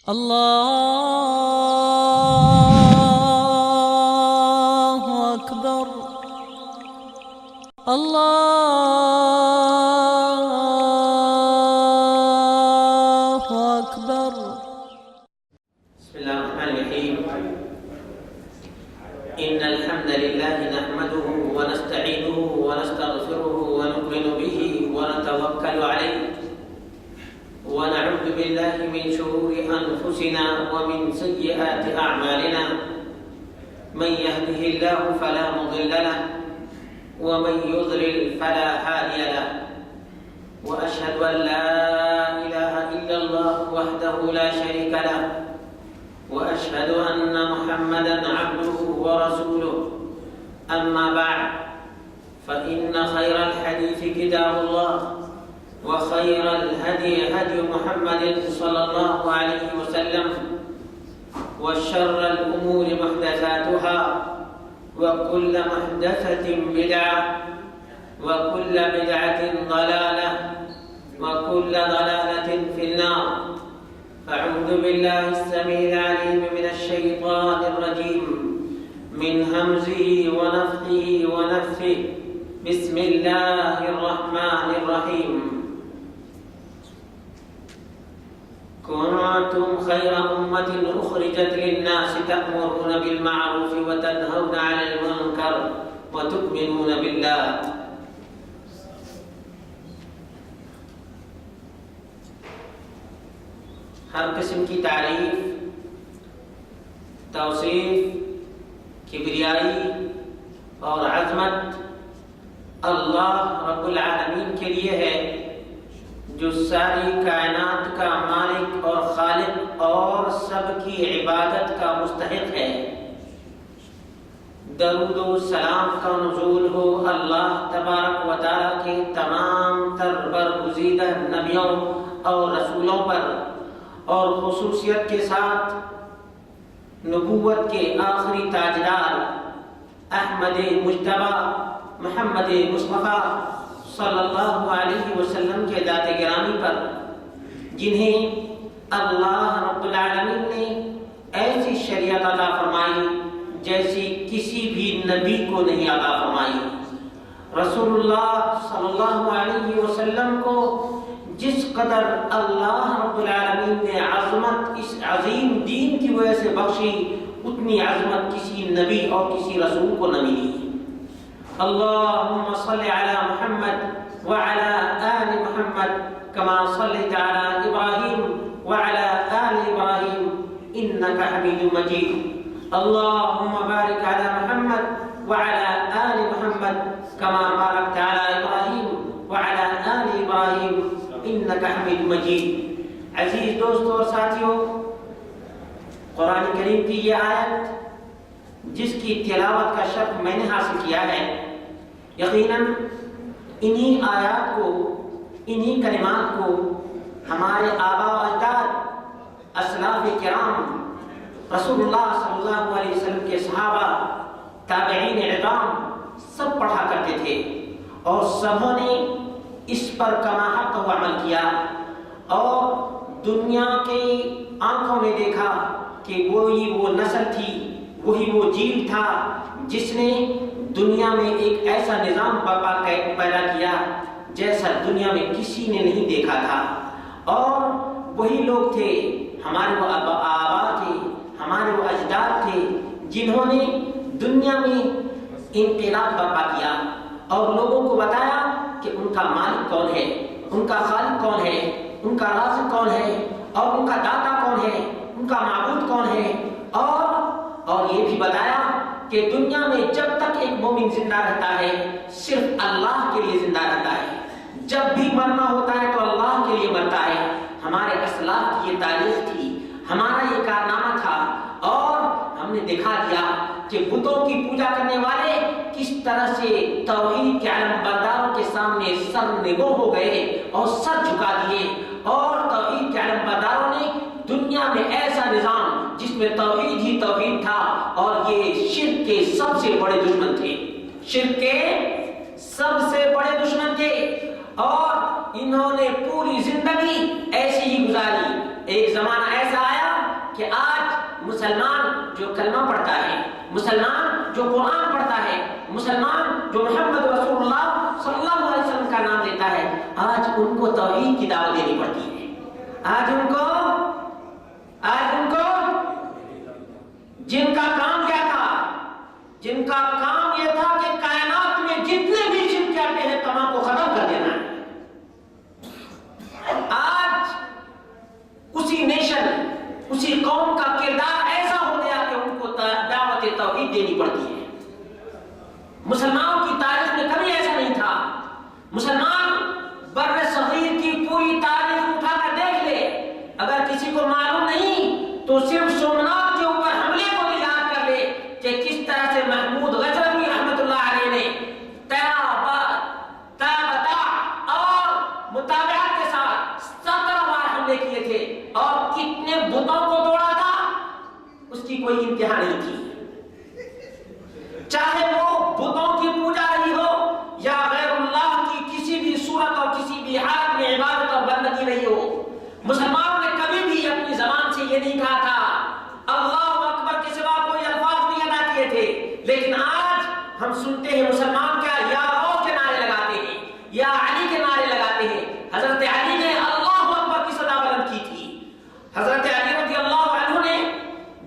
الله أكبر الله أكبر. بسم الله الرحمن الرحيم. إن الحمد لله نحمده ونستعينه ونستغفره ونؤمن به ونتوكل عليه ونعوذ بالله من شرور أنفسنا ومن سيئات أعمالنا. من يهده الله فلا مضل له ومن يضلل فلا هادي له. وأشهد أن لا إله إلا الله وحده لا شريك له وأشهد أن محمدًا عبده ورسوله. أما بعد فإن خير الحديث كتاب الله وخير الهدي هدي محمد صلى الله عليه وسلم وشر الأمور محدثاتها وكل محدثة بدعة وكل بدعة ضلالة وكل ضلالة في النار. أعوذ بالله السميع العليم من الشيطان الرجيم من همزه ونفخه ونفثه. بسم الله الرحمن الرحيم. كنتم خير أمة أخرجت للناس تأمرون بالمعروف وتنهون عن المنكر وتؤمنون بالله. ہر قسم کی تعریف، توصیف، کبریائی اور عظمت اللہ رب العالمین کے لیے ہے، جو ساری کائنات کا مالک اور خالق اور سب کی عبادت کا مستحق ہے۔ درود و سلام کا نزول ہو اللہ تبارک و تعالیٰ کے تمام تر برگزیدہ نبیوں اور رسولوں پر، اور خصوصیت کے ساتھ نبوت کے آخری تاجدار احمد مجتبی محمد مصطفیٰ صلی اللہ علیہ وسلم کے ذات گرامی پر، جنہیں اللہ رب العالمین نے ایسی شریعت عطا فرمائی جیسی کسی بھی نبی کو نہیں عطا فرمائی۔ رسول اللہ صلی اللہ علیہ وسلم کو جس قدر اللہ رب العالمین نے عظمت اس عظیم دین کی وجہ سے بخشی، اتنی عظمت کسی نبی اور کسی رسول کو نہ ملی۔ اللہم صل علی محمد وعلی آل محمد کما صلیت علی ابراہیم وعلی آل ابراہیم انک حمید مجید۔ اللہم بارک علی محمد وعلی آل محمد کما بارکت علی ابراہیم وعلی آل ابراہیم انک حمید مجید۔ عزیز دوستوں اور ساتھیوں، قرآن کریم کی یہ آیت جس کی تلاوت کا شرف میں نے حاصل کیا ہے، یقیناً انہی آیات کو، انہی کلمات کو ہمارے آباء و اجداد، اسلاف کرام، رسول اللہ صلی اللہ علیہ وسلم کے صحابہ، تابعین اعظام سب پڑھا کرتے تھے، اور سبوں نے اس پر کما حق و عمل کیا، اور دنیا کے آنکھوں نے دیکھا کہ وہی وہ نسل تھی، وہی وہ جیل تھا جس نے دنیا میں ایک ایسا نظام برپا پیدا کیا جیسا دنیا میں کسی نے نہیں دیکھا تھا۔ اور وہی لوگ تھے، ہمارے وہ آبا تھے، ہمارے وہ اجداد تھے، جنہوں نے دنیا میں انقلاب برپا کیا اور لوگوں کو بتایا کہ ان کا مالک کون ہے، ان کا خالق کون ہے، ان کا رازق کون ہے، اور ان کا داتا کون ہے، ان کا معبود کون ہے، اور یہ بھی بتایا کہ دنیا میں جب تک ایک مومن زندہ رہتا ہے صرف اللہ کے لیے زندہ رہتا ہے، جب بھی مرنا ہوتا ہے تو اللہ کے لیے مرتا ہے۔ ہمارے اسلاف کی یہ تاریخ تھی، ہمارا یہ کارنامہ تھا، اور ہم نے دکھا دیا کہ بتوں کی پوجا کرنے والے کس طرح سے توحید کے علم برداروں کے سامنے سر نگو ہو گئے اور سر جھکا دیے، اور توحید کے علم برداروں نے دنیا میں ایسا نظام جس میں توحید ہی توحید تھا، اور یہ شرک کے سب سے بڑے دشمن تھے، شرک کے سب سے بڑے دشمن تھے، اور انہوں نے پوری زندگی ایسی ہی گزاری۔ ایک زمانہ ایسا آیا کہ آج مسلمان جو کلمہ پڑھتا ہے، مسلمان جو قرآن پڑھتا ہے، مسلمان جو محمد رسول اللہ صلی اللہ علیہ وسلم کا نام لیتا ہے، آج ان کو توحید کی دعوت دینی پڑتی ہے۔ آج ان کو جن کا کام کیا تھا؟ جن کا کام یہ تھا کہ کائنات میں جتنے بھی شرک کرتے ہیں تمام کو ختم کر دینا ہے، آج اسی نیشن، اسی قوم کا کردار ایسا ہو گیا کہ ان کو دعوت توحید دینی پڑتی ہے۔ مسلمانوں کی تاریخ میں کبھی ایسا نہیں تھا۔ مسلمان بر صغیر کی پوری تاریخ اٹھا کر دیکھ لے، اگر کسی کو معلوم نہیں تو صرف سومنات کے اوپر حملے کو بھی یاد کر لے کہ کس طرح سے محمود غزنوی رحمۃ اللہ علیہ نے تابتا اور متابعت کے ساتھ 17 بار حملے کیے تھے اور کتنے بتوں کو توڑا تھا، اس کی کوئی انتہا نہیں تھی۔ چاہے وہ بتوں کی پوجا رہی ہو یا غیر اللہ کی کسی بھی صورت اور کسی بھی حال میں عبادت اور بندگی رہی ہو، مسلمانوں نے کبھی بھی اپنی زبان سے یہ نہیں کہا تھا اللہ اکبر کے سوا کوئی الفاظ نہیں ادا کیے تھے۔ لیکن آج ہم سنتے ہیں مسلمان کیا یا غوث کے نعرے لگاتے ہیں، یا علی کے نعرے لگاتے ہیں۔ حضرت علی نے اللہ اکبر کی صدا بلند کی تھی۔ حضرت علی رضی اللہ عنہ نے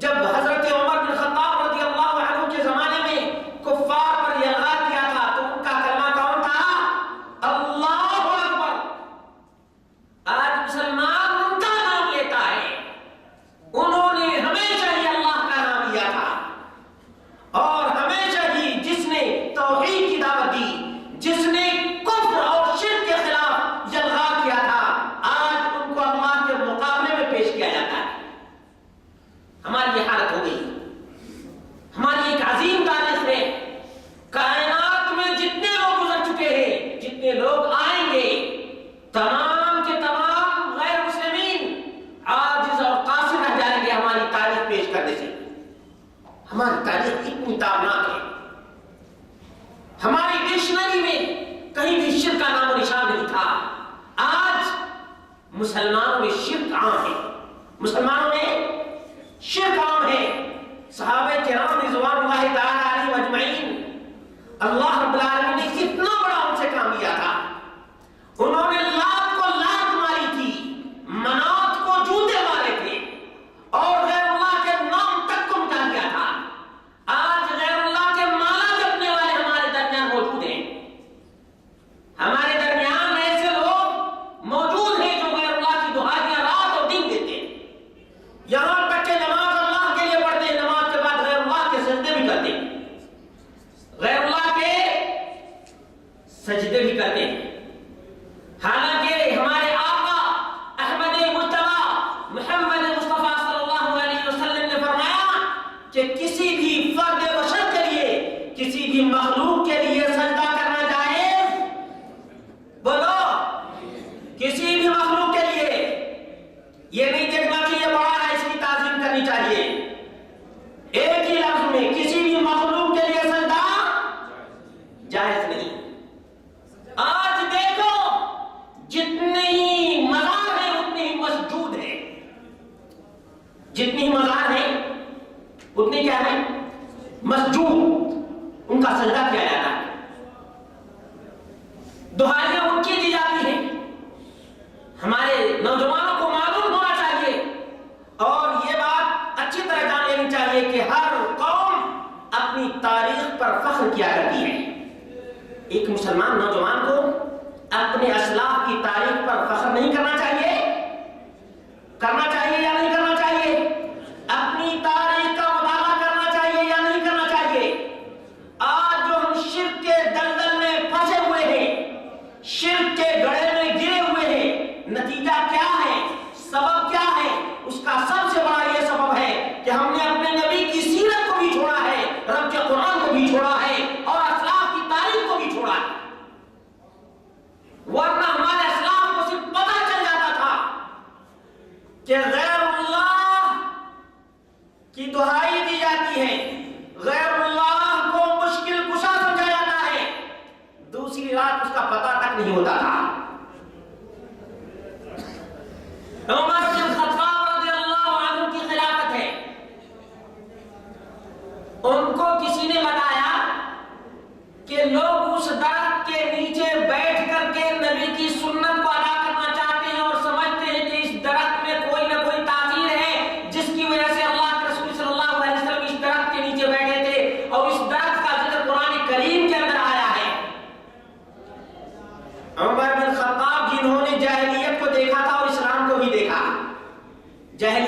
جب حضرت عمر بن خطاب رضی اللہ عنہ کے زمانے میں کفار پر یلغار کیا تھا تو ان کا کلمہ کون تھا؟ اللہ اکبر۔ آج مسلمان ان کا نام لیتا ہے، انہوں نے ہمیشہ ہی اللہ کا نام لیا تھا، اور ہمیشہ ہی جس نے توحید کی دعوت دی، جس نے کفر اور شرک کے خلاف یلغار کیا تھا، آج ان کو اللہ کے مقابلے میں پیش کیا جاتا ہے۔ ہماری یہ حالت ہو گئی۔ ہماری ایک عظیم تاریخ میں کائنات میں جتنے لوگ گزر چکے ہیں، جتنے لوگ آئیں گے، تمام کے تمام غیر مسلمین عاجز اور قاصر رہ جائیں گے ہماری تاریخ پیش کرنے سے۔ ہماری تاریخ اتنی تابناک ہے، ہماری ڈکشنری میں کہیں بھی شرک کا نام و نشان نہیں تھا۔ آج مسلمانوں میں شرک عام ہے، مسلمانوں میں شرک عام ہے۔ صحابہ کرام رضوان اللہ تعالی علیہم اجمعین، اللہ رب العالمین نے کتنا بڑا ان سے کام لیا تھا۔ انہوں نے لات کو لات ماری تھی، منات کو جوتے مارے تھے، اور غیر اللہ کے نام تک کو مٹا دیا تھا۔ آج غیر اللہ کے مالا جپنے والے ہمارے درمیان موجود ہیں۔ ہمارے درمیان ایسے لوگ موجود ہیں جو غیر اللہ کی دہائیاں رات اور دن دیتے ہیں، یہاں تک کہ نماز اللہ کے لیے پڑھتے ہیں، نماز کے بعد غیر اللہ کے سجدے بھی کرتے ہیں، غیر اللہ کے سجدے بھی کرتے ہیں۔ حالانکہ ہمارے آقا احمد مجتبی محمد مصطفیٰ صلی اللہ علیہ وسلم نے فرمایا کہ کسی بھی فرد بشر کے لیے، کسی بھی مخلوق کے لیے سجدہ کرنا جائز، بولو، کسی بھی مخلوق کے لیے یہ نہیں دیکھنا کہ یہ بڑا ہے اس کی تعظیم کرنی چاہیے، ایک ہی لفظ میں کسی بھی مخلوق کے لیے سجدہ جائز نہیں۔ آج دیکھو جتنے ہی مزار ہیں اتنے ہی مسجود ہیں، جتنی ہی مزار ہیں اتنے کیا ہیں؟ مسجود، ان کا سجدہ کیا جاتا ہے، دعائیں ان کی دی جاتی ہیں۔ ہمارے نوجوانوں کو معلوم ہونا چاہیے اور یہ بات اچھی طرح جان لینی چاہیے کہ ہر قوم اپنی تاریخ پر فخر کیا کرتی ہے۔ ایک مسلمان نوجوان کو اپنے اسلاف کی تاریخ پر فخر نہیں کرنا چاہیے؟ کرنا چاہیے یا نہیں کرنا چاہیے؟ اپنی تاریخ کا مطالعہ کرنا چاہیے یا نہیں کرنا چاہیے؟ آج جو ہم شرک کے دلدل میں پھنسے ہوئے ہیں، شرک کے گڑھے میں گرے ہوئے ہیں، نتیجہ کیا ہے، سبب کیا ہے؟ اس کا سب سے بڑا یہ سبب ہے کہ ہم نے اپنے نبی کی سیرت کو بھی چھوڑا ہے، رب کے قرآن کو بھی چھوڑا ہے، اور اسلاف کی تاریخ کو بھی چھوڑا ہے۔ ورنہ ہمارے اسلاف کو صرف پتہ چل جاتا تھا کہ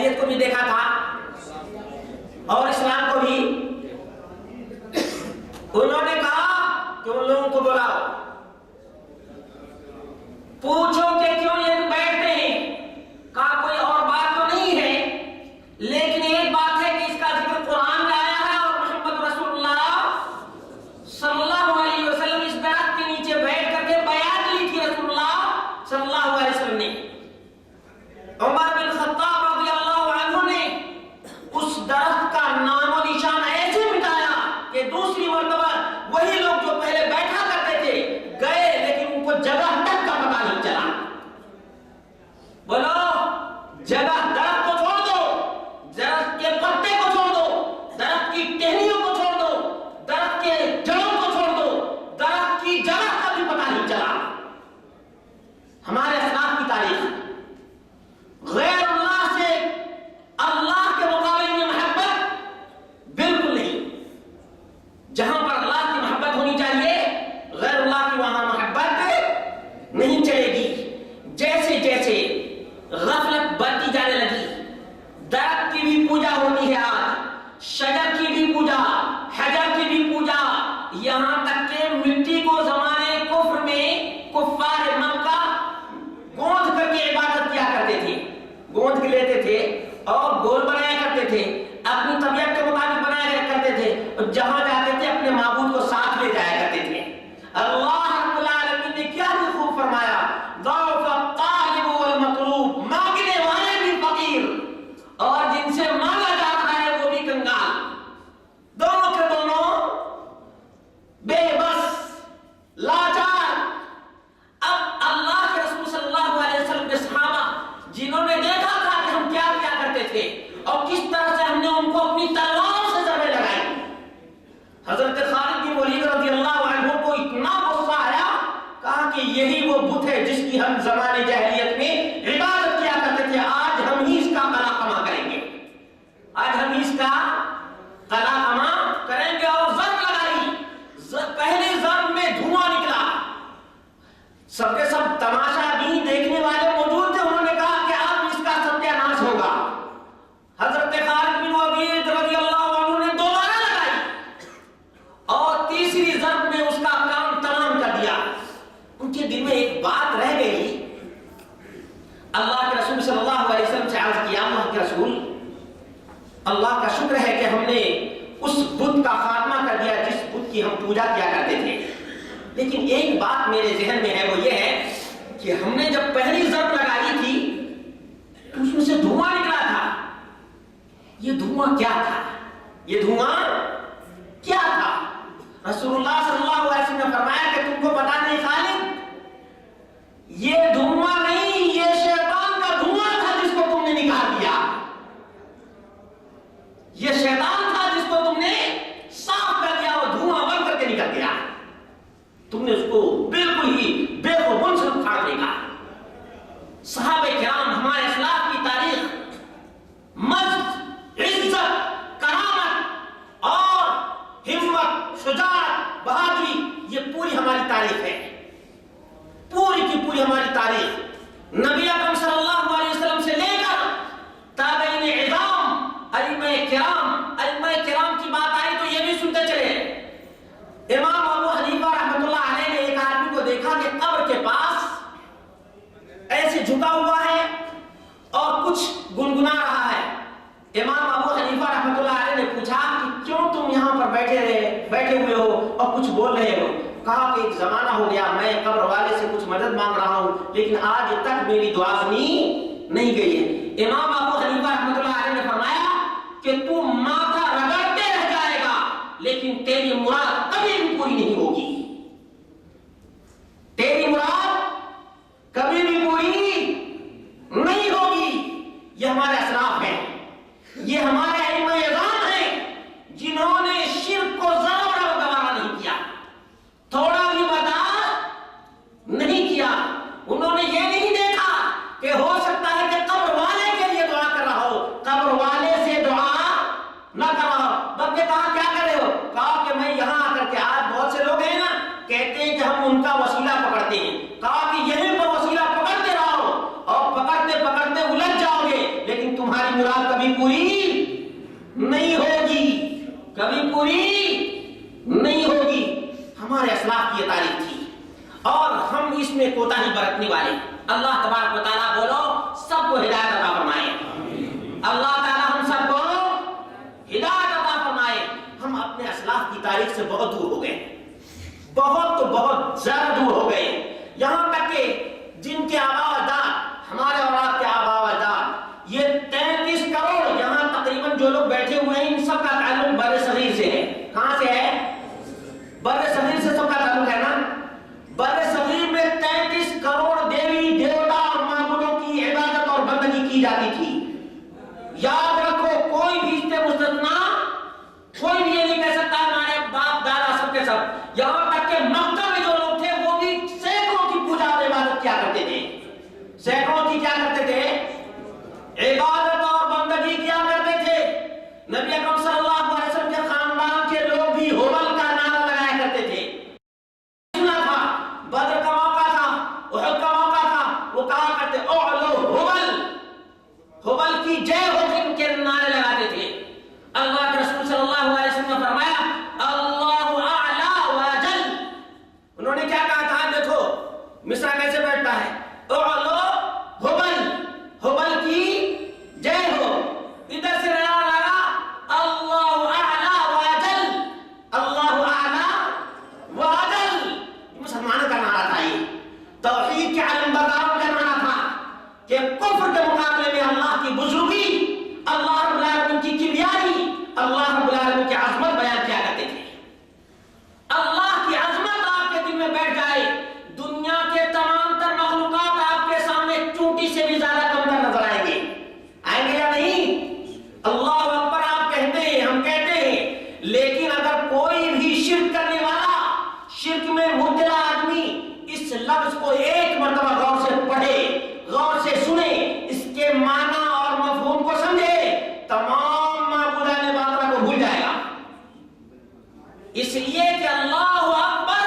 جاہلیت کو بھی دیکھا تھا اور اسلام کو بھی. انہوں نے کہا کہ ان لوگوں کو بلاؤ, پوچھو کہ کیوں یہ بیٹھتے ہیں. کہا کوئی اور بات تو نہیں ہے, لیکن ایک بات ہے کہ اس کا ذکر قرآن میں آیا ہے اور محمد رسول اللہ صلی اللہ علیہ وسلم اس درخت کے نیچے بیٹھ کر کے بیعت لی تھی رسول اللہ صلی اللہ علیہ وسلم نے. عمر بن خطاب رضی اللہ عنہ نے اس درخت کا نام و نشان ایسے مٹایا کہ دوسری مرتبہ وہی لوگ جو پہلے بیٹھا کرتے تھے گئے, لیکن ان کو جگہ تک کا پتہ نہیں چلا. بولو جگہ, درخت کو چھوڑ دو, درخت کے پتے کو چھوڑ دو, درخت کی ٹہنیوں کو چھوڑ دو, درخت کے جڑوں کو چھوڑ دو, درخت کی جگہ کا بھی پتہ نہیں چلا. ہمارے اسلاف کی تاریخ غیر اللہ سے اللہ کے مقابلے میں محبت بالکل نہیں. جہاں پر اللہ کی محبت ہونی چاہیے غیر اللہ کی وہاں محبت نہیں چلے گی. جیسے جیسے غفلت بڑھتی جانے لگی, درخت کی بھی پوجا ہوتی ہے آج, شجر کی بھی پوجا, حجر کی بھی پوجا, یہاں تک کہ مٹی کو زمانے کفر میں کفار مکہ گوندھ کر کے عبادت کیا کرتے تھے. گوندھ کے لیتے تھے اور گول بنایا کرتے تھے, اپنی طبیعت کے مطابق بنایا کرتے تھے, اور جہاں جاتے تھے اپنے معبود کو ساتھ لے جایا کرتے تھے. اللہ رب العالمین نے کیا خوب فرمایا, ضعف الطالب والمطلوب, مانگنے والے بھی فقیر اور جن سے مانگا جا رہا ہے وہ بھی کنگال, دونوں کے دونوں بے بس, لاچار. اب اللہ کے رسول صلی اللہ علیہ وسلم کے صحابہ جنہوں نے دیکھا تھا کہ ہم کیا کیا کرتے تھے اور کس طرح سے ہم نے ان کو اپنی تلواروں سے ضربیں لگائی, حضرت خالد بن ولید رضی اللہ عنہ کو اتنا غصہ آیا, کہا کہ یہی وہ بت ہے جس کی ہم زمانے جاہلیت میں عبادت کیا کرتے تھے, آج ہم ہی اس کا قلا قما کریں گے, آج ہم ہی اس کا قلا قما کریں گے. اور ضرب لگائی, پہلے ضرب میں دھواں نکلا, سب کے سب تماشا بھی دیکھنے والے موجود تھے. انہوں نے کہا کہ اب اس کا ستیہ ناش ہوگا. حضرت خالد بن ولید رضی اللہ عنہ نے دوبارہ لگائی اور تیسری ضرب میں اس کا کام تمام کر دیا. ان کے دل میں ایک بات رہ گئی, اللہ کے رسول صلی اللہ علیہ وسلم سے عرض کیا, اللہ کے رسول اللہ کا شکر ہے کہ ہم نے اس بت کا خاتمہ کر دیا جس بت کی ہم پوجا کیا کرتے تھے, لیکن ایک بات میرے ذہن میں ہے, وہ یہ ہے کہ ہم نے جب پہلی ضرب لگائی تھی تو اس میں سے دھواں نکلا تھا. یہ دھواں کیا تھا, یہ دھواں کیا تھا؟ رسول اللہ صلی اللہ علیہ وسلم نے فرمایا کہ تم کو پتا نہیں خالد, یہ دھواں نہیں, یہ شیطان کا دھواں تھا جس کو تم نے نکال دیا. یہ شیطان تھا جس کو تم نے صاف کر دیا, وہ دھواں بن کر کے نکل گیا. تم نے اس کو بالکل ہی بے خوبن سے اکھاڑ دیا. صحابہ کرام ہمارے اسلاف کی تاریخ مجد, عزت, کرامت اور ہمت, شجاعت, بہادری, یہ پوری ہماری تاریخ ہے, پوری کی پوری ہماری تاریخ. نبی اکرم صلی اللہ علیہ وسلم سے لے کر تابعین اعظام, ائمہ کرام کی بات آئی تو یہ بھی سنتے چلے. امام ابو حنیفہ رحمۃ اللہ علیہ نے ایک آدمی کو دیکھا کہ قبر کے پاس ایسے جھکا ہوا ہے اور کچھ گنگنا رہا ہے. امام ابو حنیفہ رحمۃ اللہ علیہ نے پوچھا کہ کیوں تم یہاں پر بیٹھے ہوئے ہو اور کچھ بول رہے ہو؟ کہا کہ ایک زمانہ ہو گیا میں قبر والے سے کچھ مدد مانگ رہا ہوں, لیکن آج تک میری دعا سنی نہیں گئی ہے. امام ابو حنیفہ رحمۃ اللہ علیہ نے فرمایا کہ تم ماتھا رگڑتے رہ جائے گا لیکن تیری مراد کبھی بھی پوری نہیں ہوگی. تیری مراد کبھی بھی پوری نہیں ہوگی. یہ ہمارے اسلاف ہیں, یہ ہمارے ائمہ اعظام ہیں جنہوں نے شرک کو ذرا برابر گوارا نہیں کیا, تھوڑا بھی برداشت نہیں کیا. انہوں نے یہ نہیں دیکھا کہ ہو سکتا ہے کہ قبر والے کے لیے دعا کر رہا ہو, قبر والے سے دعا نہ کر رہا ہو, بلکہ کہا کیا کر رہے ہو؟ کہا کہ میں یہاں آ کر کے, آج بہت سے لوگ ہیں نا کہتے ہیں کہ ہم ان کا وسیلہ پکڑتے ہیں. کہا کہ یہیں پر وسیلہ پکڑتے رہو اور پکڑتے پکڑتے الجھ جاؤ گے, لیکن تمہاری مراد پوری نہیں ہوگی، کبھی پوری نہیں ہوگی۔ ہمارے اسلاف کی یہ تاریخ تھی اور ہم اس میں کوتاہی برتنے والے۔ اللہ تبارک و تعالیٰ بولو سب کو ہدایت عطا فرمائے، اللہ تعالیٰ ہم سب کو ہدایت عطا فرمائے۔ ہم اپنے اسلاف کی تاریخ سے بہت دور ہو گئے، بہت تو بہت زیادہ دور ہو گئے، یہاں تک کہ جن کے آباء و اجداد، ہمارے اور آپ کے آباء و اجداد، یہ 33 کروڑ یہاں تقریباً جو لوگ بیٹھے ہوئے ہیں، ان سب کا تعلق بر صغیر سے ہے۔ کہاں سے ہے؟ بر صغیر سے سب کا تعلق ہے نا۔ بر صغیر میں 33 کروڑ دیوی دیوتا اور معبودوں کی عبادت اور بندگی کی جاتی تھی۔ یاد رکھو کوئی بھی اس سے مستثنا، کوئی بھی یہ نہیں کہہ سکتا ہمارے باپ دادا سب کے سب، یہاں تک کہ مکہ میں جو لوگ تھے وہ بھی سینکڑوں کی پوجا اور عبادت کیا کرتے تھے، سینکڑوں کی کیا کرتے تھے؟ عبادت اور بندگی کیا کرتے تھے۔ نبی اکرم صلی اللہ علیہ وسلم کے خاندان کے لوگ بھی ہبل کا نعرہ لگایا کرتے تھے۔ سنا تھا بدر کا موقع تھا، احد کا موقع تھا، وہ کہا کرتے اعلو ہبل، ہبل کی جے ہو جن کے نعرے لگاتے تھے۔ اللہ کے رسول صلی اللہ علیہ وسلم نے فرمایا اللہ اعلی واجل، انہوں نے کیا کہا تھا؟ دیکھو مصرع کیسے بیٹھتا ہے، اعلو ہبل، ہبل کی جے ہو، ادھر سے نعرہ لگا اللہ اعلی واجل، اللہ اعلی واجل۔ مسلمانوں کا نعرہ تھا، یہ توحید کے علم برداروں کا نعرہ تھا کہ کفر کے مقابلے میں اللہ کی بزرگی، اللہ رب العالمین کی کبریائی، اللہ رب العالمین کی عظمت بیان کیا کرتے تھے۔ اللہ کی عظمت آپ کے دل میں بیٹھ جائے، دنیا کے تمام تر مخلوقات آپ کے سامنے چونٹی سے بھی زیادہ کم تر نظر آئیں گے، آئیں گے یا نہیں؟ اللہ اکبر آپ کہتے ہیں، ہم کہتے ہیں، لیکن اگر کوئی بھی شرک کرنے والا، شرک میں مبتلا آدمی اس لفظ کو ایک مرتبہ غور سے پڑھے، غور سے سنے، اس کے معنی اور مفہوم کو سمجھے، تمام معبودان باطلہ کو بھول جائے گا۔ اس لیے کہ اللہ اکبر،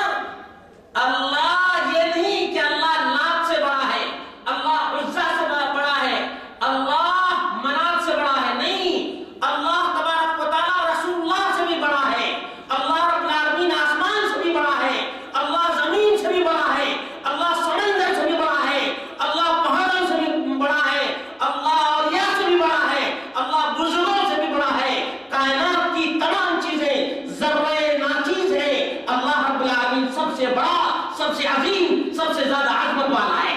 اللہ یہ نہیں کہ اللہ لات سے بڑا ہے، اللہ عزا سے بڑا ہے، اللہ منات سے بڑا ہے، نہیں، اللہ تبارک و تعالیٰ رسول اللہ سے بھی بڑا ہے، اللہ رب العالمین آسمان سے بھی بڑا ہے، اللہ زمین سے بھی بڑا ہے، اللہ سمندر سے بھی بڑا ہے، اللہ پہاڑوں سے بھی بڑا ہے، اللہ اولیاء سے بھی بڑا ہے، اللہ بزرگوں سے بھی بڑا ہے، کائنات کی تمام چیزیں ذرے ناچیز ہے، اللہ رب العالمین سب سے بڑا، سب سے عظیم، سب سے زیادہ عظمت والا ہے۔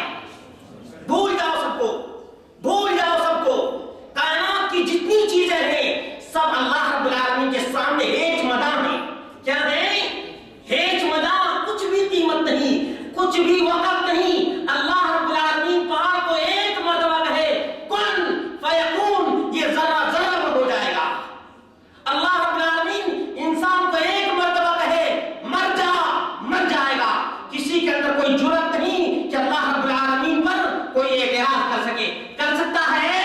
بھول جاؤ سب کو، بھول جاؤ سب کو، کائنات کی جتنی چیزیں ہیں سب اللہ رب العالمین کے سامنے ہیچ مداح ہیں۔ کیا ہے؟ ہیچ مداح، کچھ بھی قیمت نہیں، کچھ بھی وقت نہیں۔ اللہ رب العالمین پہاڑ کو ایک مرتبہ کہے کن فیکون، یہ ذرہ ذرہ میں ہو جائے گا۔ اللہ رب العالمین انسان کو ایک مرتبہ کہے مر جا، مر جائے گا۔ کسی کے اندر کوئی جرأت نہیں کہ اللہ رب العالمین پر کوئی اعتراض کر سکے۔ کر سکتا ہے؟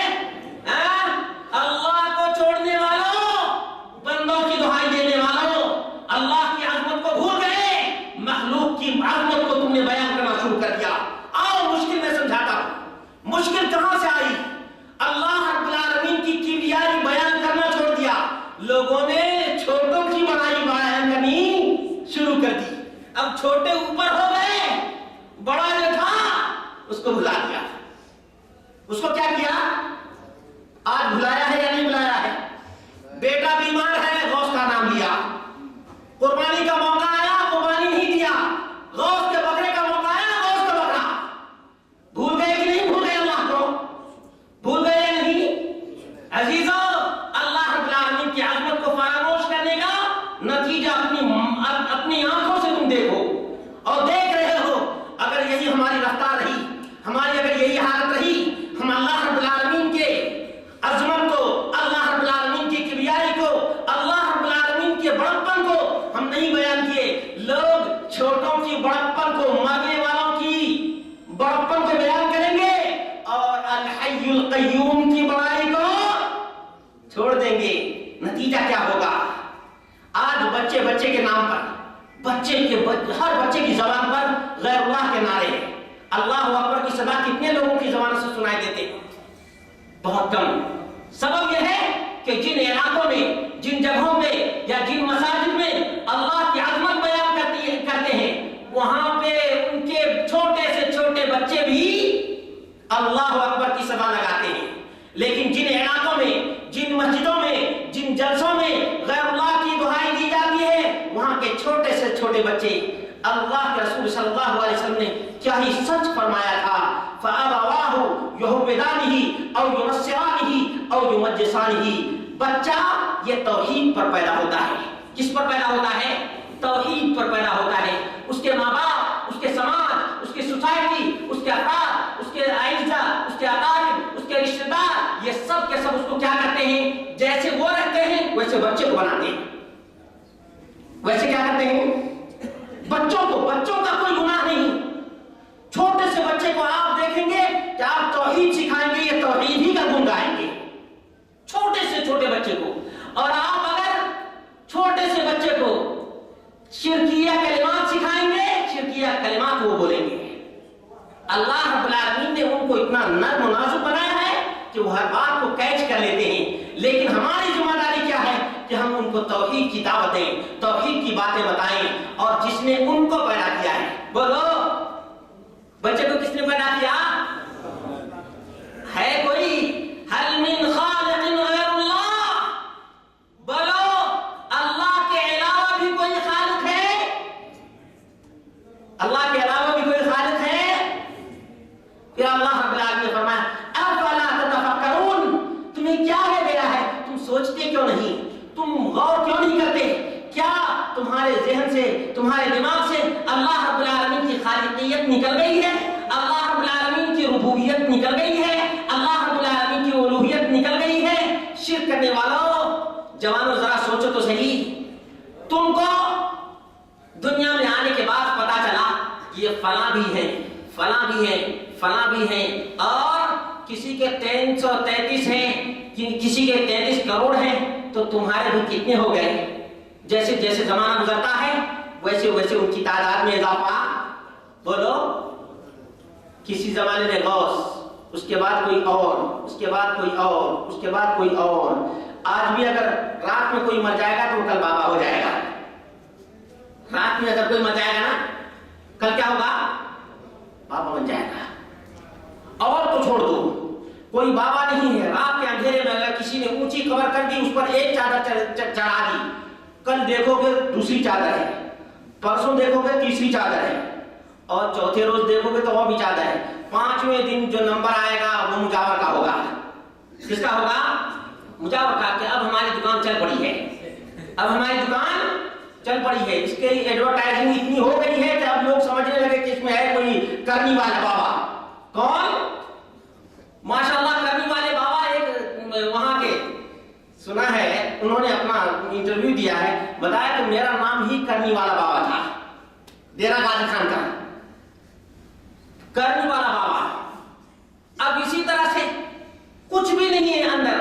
اللہ کو چھوڑنے والوں، بندوں کی دہائی دینے والوں، اللہ کی عظمت کو بھول گئے، مخلوق کی عظمت کو تم نے بیان کرنا شروع کر دیا۔ آؤ مشکل میں سمجھاتا ہوں، مشکل کہاں سے آئی؟ اللہ رب العالمین کی کبریائی بیان کرنا چھوڑ دیا، لوگوں نے چھوٹوں کی بڑائی بیان کرنی شروع کر دی۔ اب چھوٹے اوپر ہو گئے، بڑا جو تھا اس کو بھلا دیا۔ اس کو کیا کیا؟ آج بھلایا ہے یا نہیں بھلایا ہے؟ بیٹا بیمار ہے، غوث کا نام لیا، قربانی کا موقع آیا، قربانی نہیں دیا، غوث کے بکرے کا موقع آیا، غوث کا بکرا۔ بھول گئے کہ نہیں بھول گئے؟ اللہ کو بھول گئے یا نہیں؟ عزیزو، اللہ رب العالمین کی عظمت کو فراموش کرنے کا نتیجہ اپنی آنکھوں سے تم دیکھو اور دیکھ رہے ہو۔ اگر یہی ہماری رفتار رہی، ہماری اگر یہی حالت رہی، ہم اللہ رب العالمین کے عظمت کو، اللہ رب العالمین کی کبریائی کو، اللہ رب العالمین کے بڑپن کو ہم نہیں بیان کیے، لوگ چھوٹوں کی بڑپن کو، مرنے والوں کی بڑپن کو بیان کریں گے اور الحی القیوم کی بڑائی کو چھوڑ دیں گے۔ نتیجہ کیا ہوگا؟ آج بچے بچے کے نام پر، ہر بچے کی زبان پر غیر اللہ کے نعرے ہیں۔ اللہ اکبر کی صدا کتنے لوگوں کی زبان سے سنائی دیتے؟ بہت کم۔ سبب یہ ہے کہ جن علاقوں میں، جن جگہوں پہ یا جن مساجد میں اللہ کی عظمت بیان کرتے ہیں، وہاں پہ ان کے چھوٹے سے چھوٹے بچے بھی اللہ اکبر کی صدا لگاتے ہیں۔ لیکن جن علاقوں میں، جن مسجدوں میں، جن جلسوں میں غیر اللہ کی دہائی دی جاتی ہے، وہاں کے چھوٹے سے چھوٹے بچے، اللہ کے رسول صلی اللہ علیہ وسلم نے کیا ہی سچ فرمایا تھا، فَأَبَوَاهُ يُهْوِدَانِهِ أَوْ يُنَصِّرَانِهِ أَوْ يُمَجِّسَانِهِ۔ بچہ یہ توحید پر پیدا ہوتا ہے۔ کس پر پیدا ہوتا ہے؟ توحید پر پیدا ہوتا ہے۔ اس کے ماں باپ، اس کے سماج، اس کی سوسائٹی، اس کے افراد، اس کے اعزا، اس کے اقارب، اس کے رشتہ دار، یہ سب کے سب اس کو کیا کرتے ہیں؟ جیسے وہ رہتے ہیں ویسے بچے کو بناتے ہیں۔ ویسے کیا کرتے ہیں؟ بچوں کا کوئی گناہ نہیں۔ چھوٹے سے بچے کو آپ دیکھیں گے کہ آپ توحید سکھائیں گے، یہ توحید ہی کا گن گائیں گے، چھوٹے سے چھوٹے بچے کو۔ اور آپ اگر چھوٹے سے بچے کو شرکیہ کلمات سکھائیں گے، شرکیہ کلمات وہ بولیں گے۔ اللہ رب العالمین نے ان کو اتنا نرم و نازک بنایا ہے کہ وہ ہر بات کو کیچ کر لیتے ہیں۔ لیکن ہماری ذمہ داری کیا ہے کہ ہم ان کو توحید کی دعوت دیں، توحید کی باتیں بتائیں۔ اور جس نے ان کو پیدا کیا ہے، بولو بچے کو کس نے پیدا کیا ہے؟ کوئی هل من خالق غیر اللہ؟ بولو اللہ کے علاوہ بھی کوئی خالق ہے؟ اللہ کے علاوہ بھی کوئی خالق ہے؟ پھر اللہ رب العالمین نے فرمایا افلا تتفکرون، تمہیں کیا ہے گیا ہے، تم سوچتے کیوں نہیں، تم غور کیوں نہیں کرتے؟ کیا تمہارے ذہن سے، تمہارے دماغ سے اللہ رب العالمین کی خالقیت نکل گئی ہے، اللہ رب العالمین کی ربوبیت نکل گئی ہے، اللہ رب العالمین کی الوہیت نکل گئی ہے؟ شرک کرنے والوں، جوانوں ذرا سوچو تو صحیح، تم کو دنیا میں آنے کے بعد پتا چلا کہ یہ فلاں بھی ہے، فلاں بھی ہے، فلاں بھی ہے، اور کسی کے 333 ہیں، کسی کے 33 کروڑ ہیں، تو تمہارے بھی کتنے ہو گئے؟ جیسے جیسے زمانہ گزرتا ہے ویسے ویسے ان کی تعداد میں اضافہ۔ بولو کسی زمانے میں غوث، اس کے بعد کوئی اور، اس کے بعد کوئی اور، اس کے بعد کوئی اور۔ آج بھی اگر رات میں کوئی مر جائے گا تو وہ کل بابا ہو جائے گا۔ رات میں اگر کوئی مر جائے گا نا، کل کیا ہوگا؟ بابا بن جائے گا۔ اور تو چھوڑ دو، کوئی بابا نہیں ہے، رات کے اندھیرے میں اگر کسی نے اونچی قبر کر دی، اس پر ایک چادر چڑھا دی، کل دیکھو گے دوسری چادر ہے، پرسوں دیکھو گے تیسری چادر ہے، اور چوتھے روز دیکھو گے تو وہ بھی چادر ہے۔ 5ویں دن جو نمبر آئے گا وہ مجاور کا ہوگا۔ کس کا ہوگا؟ مجاور کا، کہ اب ہماری دکان چل پڑی ہے، اب ہماری دکان چل پڑی ہے۔ اس کی ایڈورٹائزنگ اتنی ہو گئی ہے کہ اب لوگ سمجھنے لگے کہ اس میں ہے کوئی کرنی والا بابا۔ کون؟ ماشاءاللہ کرنی والے بابا، ایک وہاں کے سنا ہے، انہوں نے اپنا انٹرویو دیا ہے، بتایا کہ میرا نام ہی کرنی والا بابا تھا، ڈیرہ غازی خان کا کرنی والا بابا۔ اب اسی طرح سے کچھ بھی نہیں ہے اندر،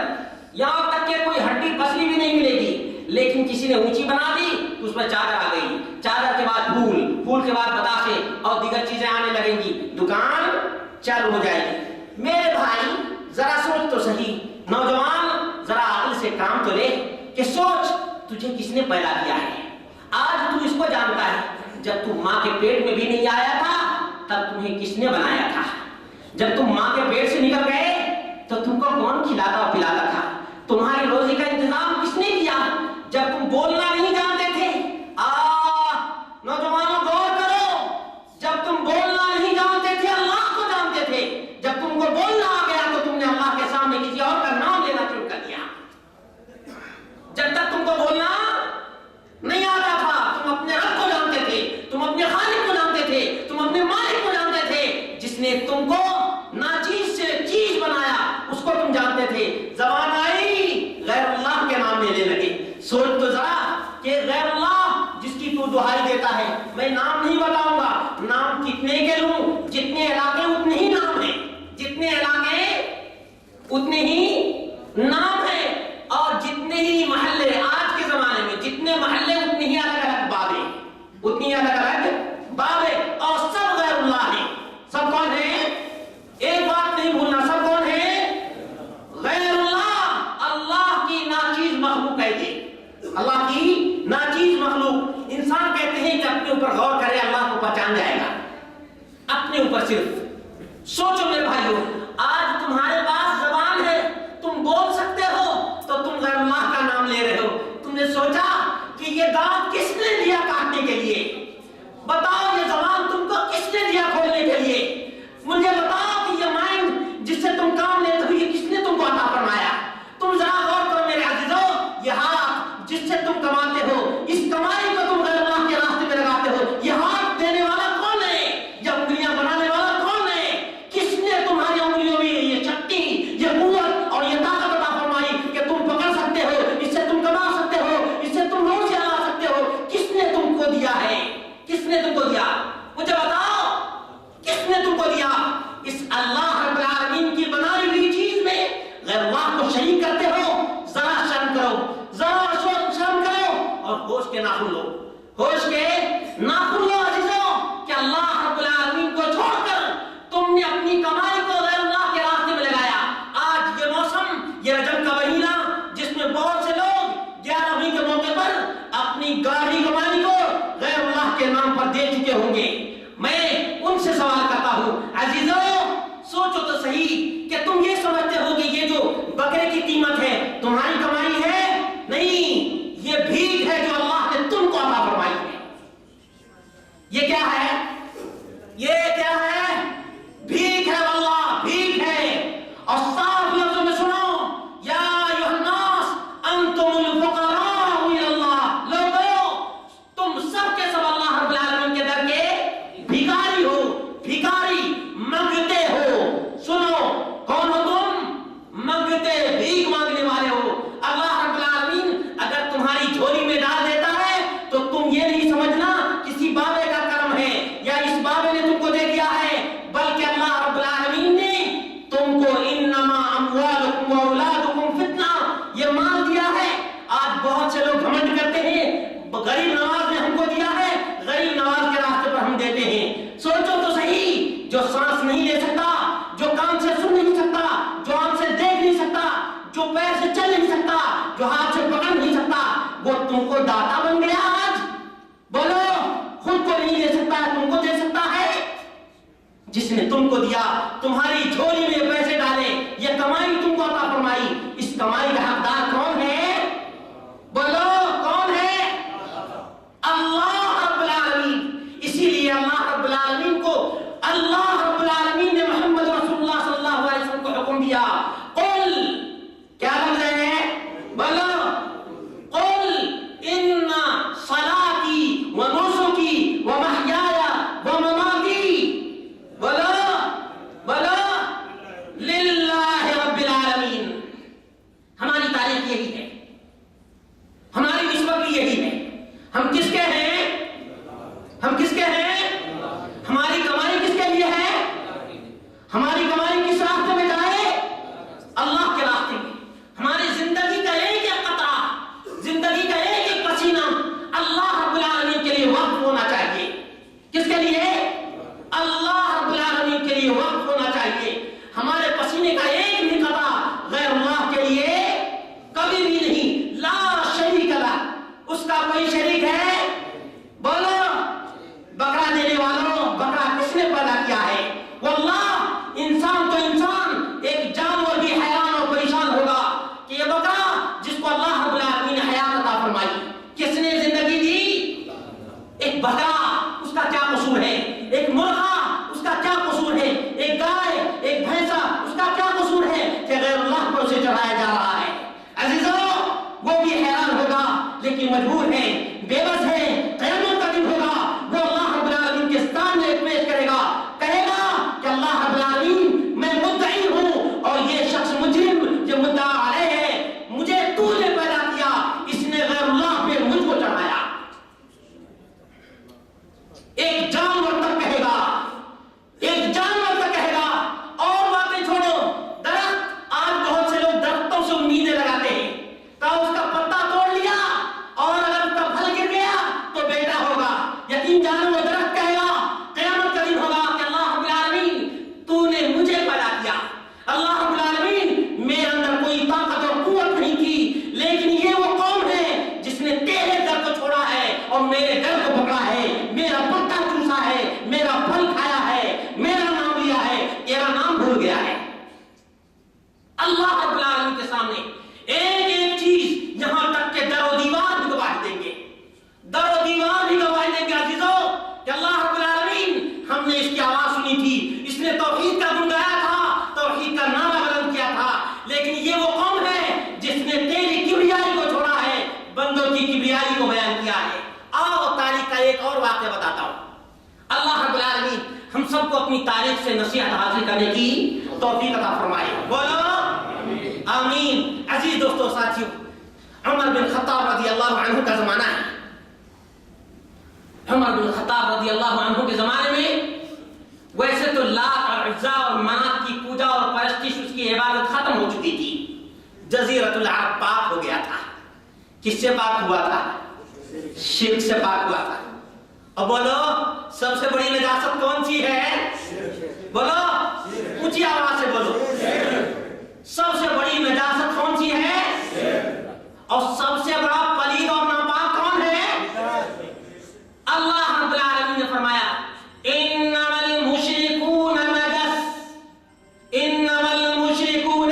یہاں تک کہ کوئی ہڈی پسلی بھی نہیں ملے گی، لیکن کسی نے اونچی بنا دی تو اس میں چادر آ گئی، چادر کے بعد پھول، پھول کے بعد بتاشے اور دیگر چیزیں آنے لگیں گی، دکان چالو ہو جائے گی۔ میرے بھائی ذرا سوچ تو صحیح، نوجوان ذرا عقل سے کام تو لے، کہ سوچ تجھے کس نے پیدا کیا ہے۔ آج تو اس کو جانتا ہے، جب تم ماں کے پیٹ میں بھی نہیں آیا تھا تب تمہیں کس نے بنایا تھا، جب تم ماں کے پیٹ سے نکل گئے تو تم کو کون کھلاتا اور پلاتا تھا، تمہاری روزی کا انتظام کس نے کیا، جب تم بولنا نہیں جانتے تھے۔ نوجوانوں غور کرو، جب تم بولنا نہیں جانتے تھے اللہ کو جانتے تھے، جب تم کو بولنا آ گیا تو تم نے اللہ کے سامنے کسی اور کا نام لینا شروع کر دیا۔ جب تک تم کو بولنا نہیں آتا تھا تم اپنے رب کو جانتے تھے، تم اپنے خالق کو جانتے تھے، تم اپنے مالک کو جانتے تھے، جس نے تم کو ناچیز سے چیز بنایا اس کو تم جانتے تھے۔ زبان آئی غیر اللہ کے نام لینے لگے۔ سوچ تو ذرا کہ غیر اللہ جس کی تو دہائی دیتا ہے، میں نام نہیں بتاؤں گا، نام کتنے کے لوں، جتنے علاقے اتنے ہی نام ہیں، جتنے علاقے اتنے ہی نام ہیں، اور جتنے ہی محلے آج کے زمانے اوپر غور کرے اللہ کو پہچان جائے گا، اپنے اوپر صرف سوچو میرے بھائیو، آج تمہارے پاس زبان ہے، تم بول سکتے ہو تو تم غیر اللہ کا نام لے رہے ہو۔ تم نے سوچا کہ یہ دانت کس نے دیا کاٹنے کے لیے؟ بتاؤ یہ زبان تم کو کس نے دیا کھولنے کے لیے؟ مجھے بتاؤ کہ یہ مائنڈ جس سے تم کام لیتے ہو یہ کس نے تم کو عطا فرمایا؟ تم ذرا غور کرو میرے عزیزو، یہ ہاتھ جس سے تم کماتے ہو، اس کمائی کو تم غیر اللہ کے راستے میں لگاتے ہو، یہ ہاتھ دینے والا کون ہے؟ یہ انگلیاں بنانے والا کون ہے؟ کس نے تمہاری انگلیوں میں یہ شکتی، یہ قوت اور یہ طاقت عطا فرمائی کہ تم پکڑ سکتے ہو، اس سے تم کما سکتے ہو، اس سے تم روزی لا سکتے ہو؟ کس نے تم کو دیا ہے؟ کس نے تم کو دیا؟ مجھے بتاؤ کس نے تم کو دیا؟ اس اللہ رب العالمین کی بنائی ہوئی چیز میں غیر اللہ کو شریک کرتے ہو؟ ذرا شرم کرو، ذرا شرم کرو اور ہوش کے ناخن لو، ہوش کے ناخن لو عزیزوں، کہ اللہ رب العالمین کو چھوڑ کر تم نے اپنی کمائی کو غیر اللہ کے راستے میں لگایا۔ آج یہ موسم، یہ رجب کا مہینہ جس میں بہت سے لوگ 11ویں کے موقع پر اپنی گاڑی کمائی کو غیر اللہ کے نام پر دے چکے ہوں گے، میں ان سے سوال کرتا ہوں عزیزوں، سوچو تو صحیح کہ تم یہ سمجھتے ہو کہ یہ جو بکرے کی قیمت ہے تمہاری کمائی ہے؟ نہیں، یہ بھیک ہے جو اللہ نے تم کو عطا فرمائی ہے۔ یہ کیا ہے؟ یہ کیا ہے؟ بھیک ہے واللہ، بھیک ہے۔ اور صاف لفظوں میں سنو، یا ایھا الناس انتم الفقراء الی اللہ، لوگو تم سب کے سب اللہ رب العالمین کے در کے بھیکاری ہو، بھیکاری منگتے ہو۔ سنو، کون ہو تم؟ منگتے، بھیک مانگنے والے ہو۔ اللہ رب العالمین اگر تمہاری جھولی میں ڈال دیتا ہے تو تم یہ نہیں سمجھنا کسی بابے کا کرم ہے یا اس بابے نے تم کو دے دیا ہے، بلکہ اللہ رب العالمین نے تم کو انما اموالکم واولادکم فتنہ یہ مال دیا ہے۔ آج بہت سے لوگ گھمنڈ کرتے ہیں، غریب نواز نے ہم کو دیا ہے، غریب نواز کے راستے پر ہم دیتے ہیں۔ سوچو تو صحیح، جو سانس نہیں لے سکتا، جو کان سے سن نہیں سکتا، جو آنکھ سے دیکھ نہیں سکتا، جو پیر سے چل نہیں سکتا، جو ہاتھ سے پکڑ نہیں سکتا، وہ تم کو داتا بن گیا آج؟ بولو، خود کو نہیں دے سکتا ہے، تم کو دے سکتا ہے؟ جس نے تم کو دیا، تمہاری جھولی میں پیسے ڈالے، یہ کمائی تم کو عطا فرمائی، اس کمائی کا حقدار کون ہے؟ بولو کون ہے؟ اللہ رب العالمین۔ اسی لیے اللہ رب العالمین کو، اللہ رب العالمین نے محمد رسول اللہ صلی اللہ علیہ وسلم کو حکم دیا، قل، کیا لفظ ہے؟ بولو، قل ان صلاتی و نسکی و محیایا و مماتی، بولو بولو، للہ رب العالمین۔ ہماری تاریخ یہی ہے، ہماری نسبت بھی یہی ہے۔ ہم کس کے ہیں؟ ہم کس کے ہیں؟ ہماری کمائی کس کے لیے ہے؟ ہماری کمائی کس راستے میں جائے؟ اللہ کے راستے میں۔ ہماری زندگی کا ایک ایک قطرہ، زندگی کا ایک ایک پسینہ اللہ رب العالمین کے لیے وقف ہونا چاہیے۔ کس کے لیے؟ اللہ رب العالمین کے لیے وقف ہونا چاہیے۔ ہمارے پسینے کا ایک بھی قطرہ غیر اللہ کے لیے کبھی بھی نہیں۔ لا شریک لہ، اس کا کوئی شریک ہے؟ بولو، بکرا دینے والوں، بکرا کس نے پیدا کیا ہے؟ واللہ انسان تو انسان، ایک جانور بھی حیران اور پریشان ہوگا کہ یہ بکرا جس کو اللہ رب العالمین نے حیات عطا فرمائی، کس نے زندگی دی؟ ایک بکرا، اس کا کیا قصور ہے؟ ایک مرغا، اس کا کیا قصور ہے؟ ایک گائے، ایک بھینسا، اس کا کیا قصور ہے کہ غیر اللہ کو اسے چڑھایا جا رہا ہے؟ عزیزو، وہ بھی حیران ہوگا لیکن مجبور ہے، بے بس ہے۔ قیامت کا دن ہوگا، وہ اللہ رب العالمین کے سامنے پیش کرے گا، کہے گا کہ اللہ رب العالمین میں مدعی ہوں اور یہ شخص مجرم جو مدعا علیہ ہے، مجھے تو نے پیدا کیا، اس نے غیر اللہ پہ مجھ کو چڑھایا۔ ایک جانور تک کہے گا، ایک جانور تک کہے گا۔ اور باتیں چھوڑو، درخت، آج بہت سے لوگ درختوں سے امیدیں لگاتے ہیں، کہا اس کا پتا توڑ لیا اور اگر اس کا پھل گر گیا تو بیٹا ہوگا۔ یقین جانو وہ درخت کہے گا، قیامت کا دن ہوگا کہ اللہ رب العالمین تو نے مجھے پیدا کیا، اللہ رب العالمین میرے اندر کوئی طاقت اور قوت نہیں کی، لیکن یہ وہ قوم ہے جس نے تیرے در کو چھوڑا ہے اور میرے در کو پکڑا ہے، میرا سے بتاتا ہوں. اللہ رب العالمین ہم سب کو اپنی تاریخ سے نصیحت حاصل کرنے کی توفیق عطا فرمائے. بولو آمین. عزیز دوستو ساتھیو، عمر بن خطاب رضی اللہ عنہ کا زمانہ ہے. عمر بن خطاب رضی اللہ عنہ کے زمانے میں ویسے تو لات اور عزا اور منات کی پوجا اور پرستش، اس کی عبادت ختم ہو چکی تھی. جزیرۃ العرب پاک ہو گیا تھا. کس سے پاک ہوا تھا؟ شرک سے پاک ہوا تھا. اور بولو سب سے بڑی نجاست کون سی ہے؟ بولو اونچی آواز سے بولو. سب سے بڑی نجاست کون سی ہے؟ اور سب سے بڑا پلید اور ناپاک کون ہے؟ اللہ رب العالمین نے فرمایا انما المشرکون نجس. انما المشرکون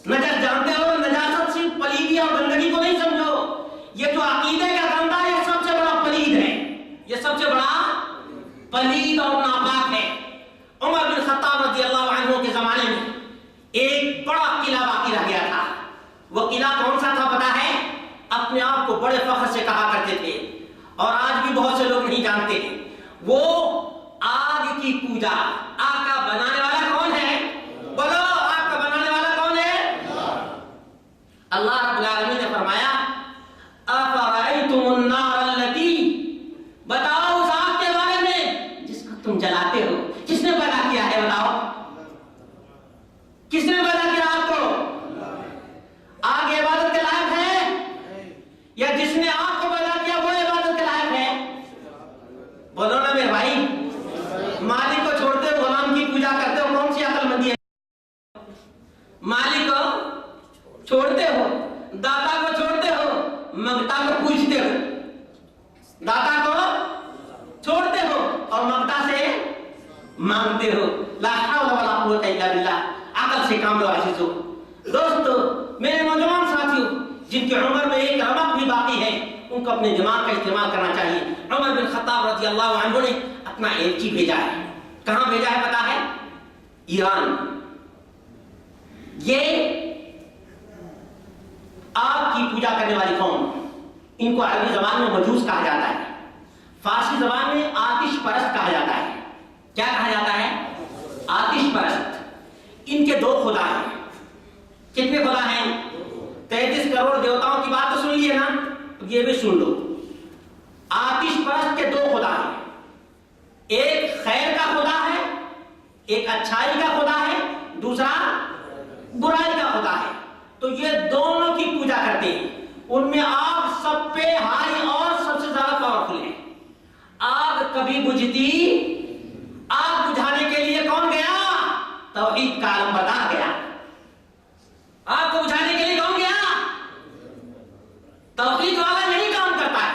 نجس. جانتے ہو نجاست صرف پلیدی اور گندگی کو نہیں سمجھو. یہ جو عقیدے کا گندا ہے یہ سب سے بڑا پلید ہے. یہ سب سے بڑا پلید اور ناپاک ہے. عمر بن خطاب رضی اللہ عنہ کے زمانے میں ایک بڑا قلعہ باقی رہ گیا تھا. وہ قلعہ کون سا تھا پتا ہے؟ اپنے آپ کو بڑے فخر سے کہا کرتے تھے اور آج بھی بہت سے لوگ نہیں جانتے ہیں. وہ آگ کی پوجا. آگ کا بنانے والا کون ہے؟ بولو آگ کا بنانے والا کون ہے؟ اللہ رب العالمین نے فرمایا افرأیتم النار التی، بتاؤ اس آگ کے بارے میں جس کو تم جلاتے ہو. کس نے پیدا کیا ہے؟ بتاؤ کس نے پیدا کیا آگ کو؟ آگ عبادت کے لائق ہے یا جس نے آگ کو پیدا کیا وہ عبادت کے لائق ہے؟ بولو نا میرے بھائی. مالک کو چھوڑتے ہو غلام کی پوجا کرتے ہو، کون سی عقل مندی ہے؟ مالک کو چھوڑتے ہو، داتا کو چھوڑتے ہو، منگتا کو پوجتے ہو. داتا کو چھوڑتے ہو اور منگتا سے مانگتے ہو. لا حول ولا قوت الا باللہ. عقل سے کام لو عزیزو. دوستو میرے نوجوان ساتھیوں، جن کی عمر میں ایک رمق بھی باقی ہے، ان کو اپنے دماغ کا استعمال کرنا چاہیے. عمر بن خطاب رضی اللہ عنہ نے اپنا ایلچی بھیجا ہے. کہاں بھیجا ہے پتا ہے؟ ایران. یہ آگ کی پوجا کرنے والی قوم، ان کو عربی زبان میں مجوس کہا جاتا ہے. فارسی زبان میں آتش پرست کہا جاتا ہے. کیا کہا جاتا ہے؟ آتش پرست. ان کے دو خدا ہیں. کتنے خدا ہیں؟ 33 کروڑ دیوتاؤں کی بات تو سن لیے نا، یہ بھی سن لو. آتش پرست کے دو خدا ہیں. ایک خیر کا خدا ہے، ایک اچھائی کا خدا ہے، دوسرا برائی کا خدا ہے. تو یہ دونوں کی پوجا کرتے ہیں. ان میں آگ سب پہ ہائی اور سب سے زیادہ پاورفل ہے. آگ کبھی بجھتی، آگ بجھانے کے لیے کون گیا؟ توحید کا علم بردار گیا. آگ کو بجھانے کے لیے کون گیا؟ توحید والا یہی کام کرتا ہے.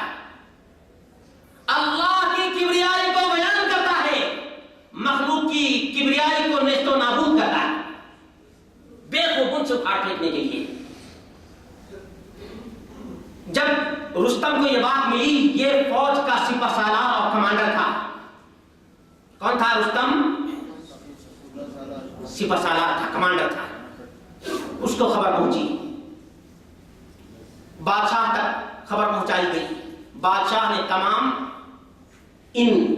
اللہ کی کبریائی کو بیان کرتا ہے، مخلوق کی کبریائی کو نیست و نابود کرتا ہے، بے خوبن سے اٹھا پھینکنے کے لیے. جب رستم کو یہ بات ملی، یہ فوج کا سپہ سالار اور کمانڈر تھا. کون تھا رستم؟ سپہ سالار تھا، کمانڈر تھا. اس کو خبر پہنچی، بادشاہ تک خبر پہنچائی گئی. بادشاہ نے تمام ان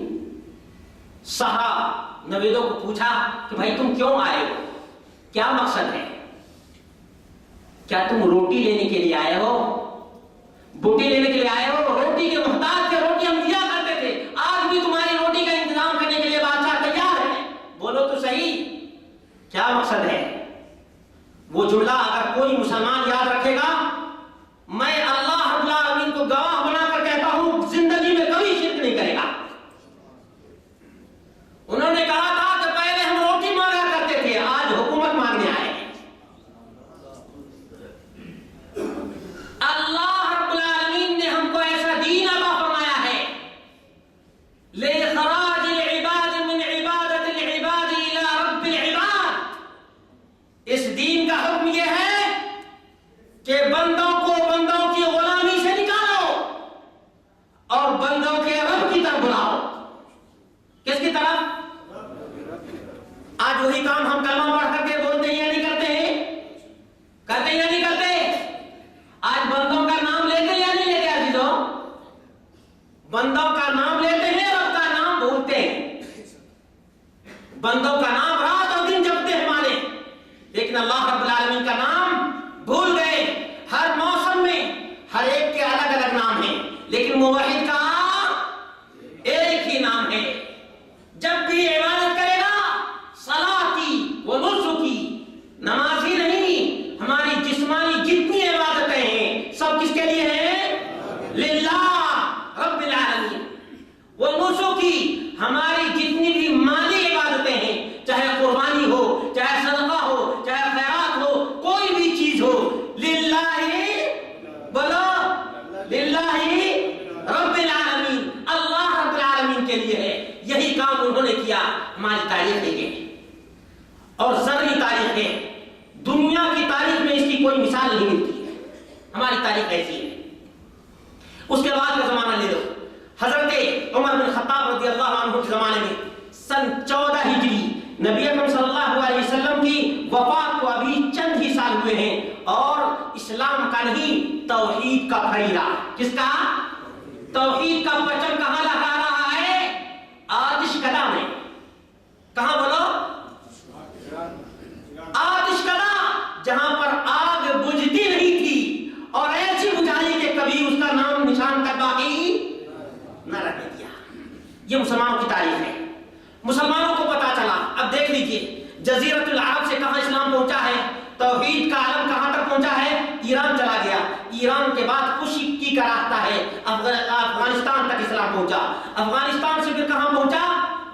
سہرا نویدوں کو پوچھا کہ بھائی تم کیوں آئے ہو؟ کیا مقصد ہے؟ کیا تم روٹی لینے کے لیے آئے ہو؟ بوٹی لینے کے لیے آئے ہو؟ روٹی کے محتاج تھے، روٹی ہم دیا کرتے تھے. آج بھی تمہاری روٹی کا انتظام کرنے کے لیے بادشاہ تیار ہے. بولو تو صحیح کیا مقصد ہے؟ وہ جملہ اگر کوئی مسلمان یاد رکھے گا، میں اللہ رب العالمین کو گواہ بنا کر کہتا ہوں زندگی میں کبھی شرک نہیں کرے گا. انہوں نے کہا تھا کہ پہلے ہم روٹی مانگا کرتے تھے، آج حکومت مانگنے آئے. اللہ رب العالمین نے ہم کو ایسا دین عطا فرمایا ہے، لِإِخْرَاجِ الْعِبَادِ مِنْ عِبَادَةِ الْعِبَادِ إِلَىٰ رَبِّ الْعِبَادِ. اس دین کا حکم یہ ہے کہ بندوں کو بندوں کی غلامی سے نکالو اور بندوں کے رب کی طرف بلاؤ. کس کی طرف؟ آج وہی کام ہم کلمہ پڑھ کر کے بولتے ہیں یا نہیں کرتے ہیں؟ کرتے ہیں یا نہیں کرتے؟ آج بندوں کا نام لیتے یا نہیں لیتے عزیزو؟ بندوں کا نام لیکن موحد کا ایک ہی نام ہے. جب بھی عبادت کرے گا صلاتی و نسکی، نمازی نہیں، ہماری جسمانی جتنی عبادتیں ہیں سب کس کے لیے ہیں؟ للہ رب العالمین. و نسکی، ہماری جتنی بھی مالی عبادتیں ہیں، چاہے قربانی ہو، چاہے صدقہ ہو، چاہے خیرات ہو، کوئی بھی چیز ہو، للہ بولو للہ رب العالمین، اللہ رب العالمین کے لیے ہے. یہی کام انہوں نے کیا. ہماری تاریخ دیکھیں اور ذرنی تاریخ ہے، دنیا کی تاریخ میں اس کی کوئی مثال نہیں ملتی ہے. ہماری تاریخ ایسی ہے. اس کے بعد کا زمانہ لے لو، حضرت عمر بن خطاب رضی اللہ عنہ کے زمانے میں سن 14 ہجری، نبی اکرم صلی اللہ علیہ وسلم کی وفات کو ابھی چند ہی سال ہوئے ہیں، اور اسلام کا نہیں توحید کا پھیلا. کس کا؟ توحید کا پرچم کہاں لہرا رہا ہے؟ آتش کدہ میں. کہاں بولو؟ آتش کدہ، جہاں پر آگ بجھتی نہیں تھی اور ایسی بجھائی کہ کبھی اس کا نام نشان تک باقی نہ رہنے دیا. یہ مسلمانوں کی تاریخ ہے. مسلمانوں کو پتا چلا. اب دیکھ لیجئے جزیرۃ العرب سے کہاں اسلام پہنچا ہے، توحید کا علم کہاں تک پہنچا ہے. ایران چلا گیا، ایران کے بعد خشکی کا راستہ ہے، افغانستان تک اسلام پہنچا. افغانستان سے پھر کہاں پہنچا؟